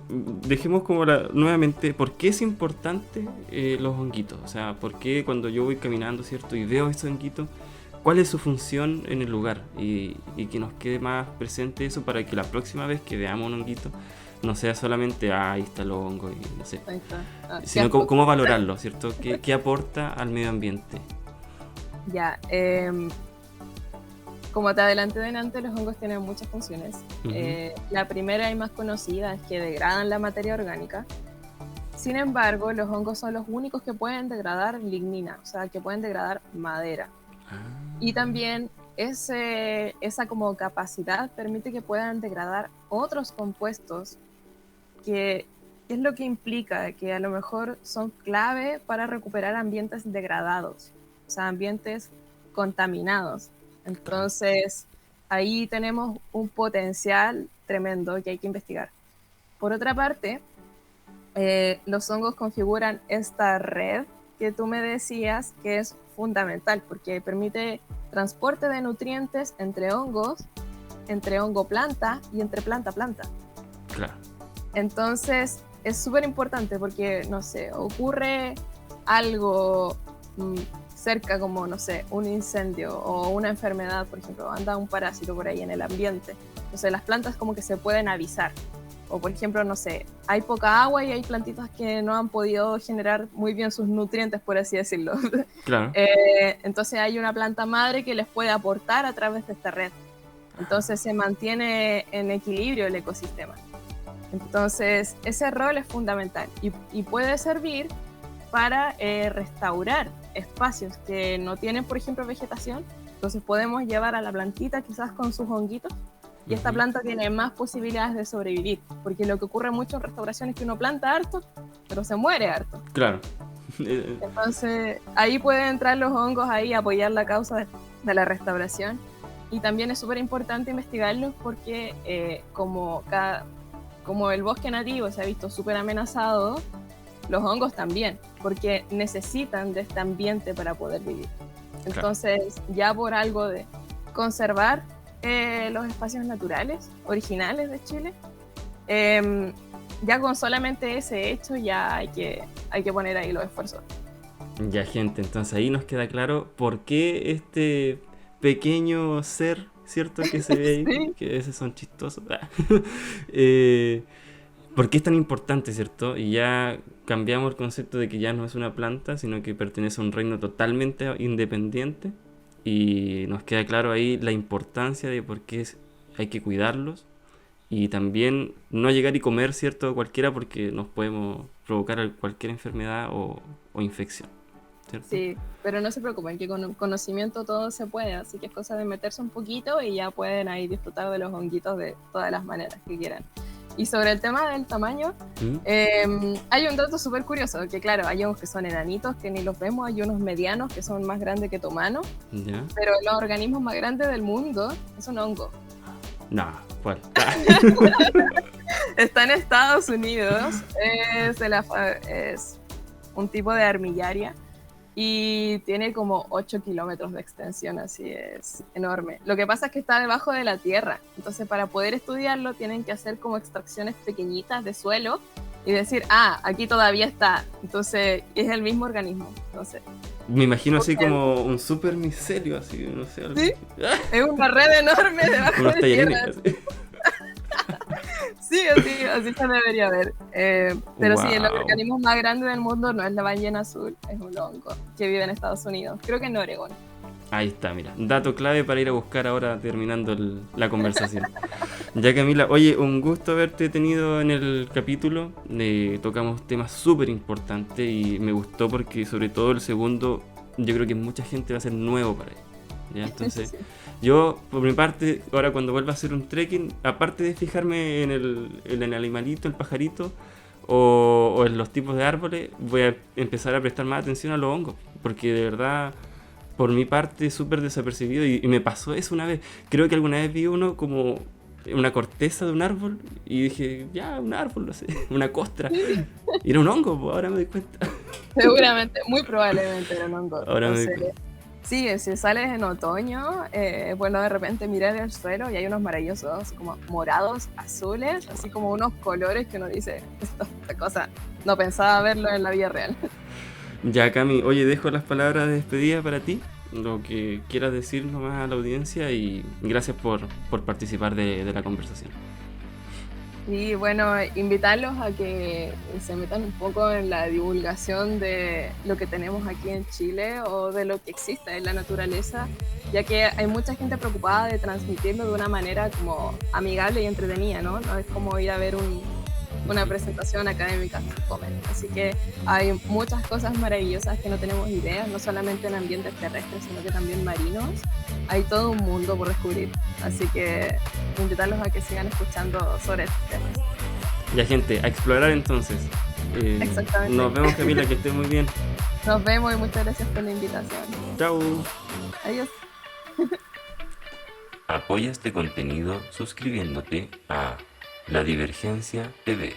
dejemos como nuevamente, ¿por qué es importante los honguitos? O sea, ¿por qué cuando yo voy caminando, ¿cierto? Y veo estos honguitos, ¿cuál es su función en el lugar? Y que nos quede más presente eso para que la próxima vez que veamos un honguito no sea solamente, ahí está el hongo y no sé. Ahí está. Sino cómo valorarlo, ¿cierto? ¿Qué aporta al medio ambiente? Ya, como te adelanté delante, los hongos tienen muchas funciones. La primera y más conocida es que degradan la materia orgánica. Sin embargo, los hongos son los únicos que pueden degradar lignina, o sea, que pueden degradar madera. Y también esa como capacidad permite que puedan degradar otros compuestos, que es lo que implica que a lo mejor son clave para recuperar ambientes degradados, o sea, ambientes contaminados. Entonces, ahí tenemos un potencial tremendo que hay que investigar. Por otra parte, los hongos configuran esta red que tú me decías que es fundamental porque permite transporte de nutrientes entre hongos, entre hongo-planta y entre planta-planta. Claro. Entonces, es súper importante porque, no sé, ocurre algo cerca como, no sé, un incendio o una enfermedad, por ejemplo, anda un parásito por ahí en el ambiente. Entonces, las plantas como que se pueden avisar. O, por ejemplo, no sé, hay poca agua y hay plantitas que no han podido generar muy bien sus nutrientes, por así decirlo. Claro. Entonces, hay una planta madre que les puede aportar a través de esta red. Entonces, se mantiene en equilibrio el ecosistema. Entonces, ese rol es fundamental y puede servir para restaurar espacios que no tienen, por ejemplo, vegetación. Entonces, podemos llevar a la plantita quizás con sus honguitos. Y esta planta tiene más posibilidades de sobrevivir, porque lo que ocurre mucho en restauración es que uno planta harto, pero se muere harto. Claro. Entonces, ahí pueden entrar los hongos ahí a apoyar la causa de la restauración. Y también es súper importante investigarlos porque como el bosque nativo se ha visto súper amenazado, los hongos también, porque necesitan de este ambiente para poder vivir. Entonces, ya por algo de conservar los espacios naturales originales de Chile, ya con solamente ese hecho ya hay que poner ahí los esfuerzos. Ya, gente, entonces ahí nos queda claro por qué este pequeño ser, ¿cierto? Que se ve ahí, Sí. que a veces son chistosos. ¿Por qué es tan importante, cierto? Y ya cambiamos el concepto de que ya no es una planta, sino que pertenece a un reino totalmente independiente. Y nos queda claro ahí la importancia de por qué hay que cuidarlos. Y también no llegar y comer, ¿cierto? Cualquiera, porque nos podemos provocar cualquier enfermedad o infección, ¿cierto? Sí, pero no se preocupen, que con conocimiento todo se puede, así que es cosa de meterse un poquito y ya pueden ahí disfrutar de los honguitos de todas las maneras que quieran. Y sobre el tema del tamaño, hay un dato súper curioso, que claro, hay unos que son enanitos que ni los vemos, hay unos medianos que son más grandes que tu mano, ¿Ya? pero los organismos más grandes del mundo es un hongo. No, ¿cuál? Está en Estados Unidos, es un tipo de armillaria y tiene como 8 kilómetros de extensión, así es enorme. Lo que pasa es que está debajo de la tierra, entonces para poder estudiarlo tienen que hacer como extracciones pequeñitas de suelo y decir, aquí todavía está, entonces es el mismo organismo. Entonces, Me imagino así como un super micelio, así, no sé. Algo. ¿sí? Es una red enorme debajo Unos de tallarines. tierra. Así. Sí, así se debería ver. Pero sí, el Wow. organismo más grande del mundo no es la ballena azul, es un hongo que vive en Estados Unidos, creo que en Oregón. Ahí está, mira. Dato clave para ir a buscar ahora terminando la conversación. Ya, Camila, oye, un gusto haberte tenido en el capítulo. Tocamos temas súper importantes y me gustó porque sobre todo el segundo, yo creo que mucha gente va a ser nuevo para él. ¿Ya? Entonces, Sí. yo, por mi parte, ahora cuando vuelva a hacer un trekking, aparte de fijarme en el animalito, el pajarito, o en los tipos de árboles, voy a empezar a prestar más atención a los hongos. Porque de verdad, por mi parte, súper desapercibido. Y me pasó eso una vez. Creo que alguna vez vi uno como una corteza de un árbol y dije, ya, un árbol, no sé, una costra. Y era un hongo, pues, ahora me doy cuenta. Seguramente, muy probablemente era un hongo. Ahora me doy Entonces, cuenta. sí, si sales en otoño, bueno, de repente mirar el suelo y hay unos maravillosos como morados, azules, así como unos colores que uno dice, esta cosa, no pensaba verlo en la vida real. Ya, Cami, oye, dejo las palabras de despedida para ti, lo que quieras decir nomás a la audiencia y gracias por participar de la conversación. Y bueno, invitarlos a que se metan un poco en la divulgación de lo que tenemos aquí en Chile o de lo que existe en la naturaleza, ya que hay mucha gente preocupada de transmitirlo de una manera como amigable y entretenida, ¿no? No es como ir a ver una presentación académica. Así que hay muchas cosas maravillosas que no tenemos idea, no solamente en ambientes terrestres, sino que también marinos. Hay todo un mundo por descubrir. Así que invitarlos a que sigan escuchando sobre estos temas. Ya, gente, a explorar entonces. Exactamente. Nos vemos, Camila, que estés muy bien. Nos vemos y muchas gracias por la invitación. Chao. Adiós. Apoya este contenido suscribiéndote a La Divergencia TV.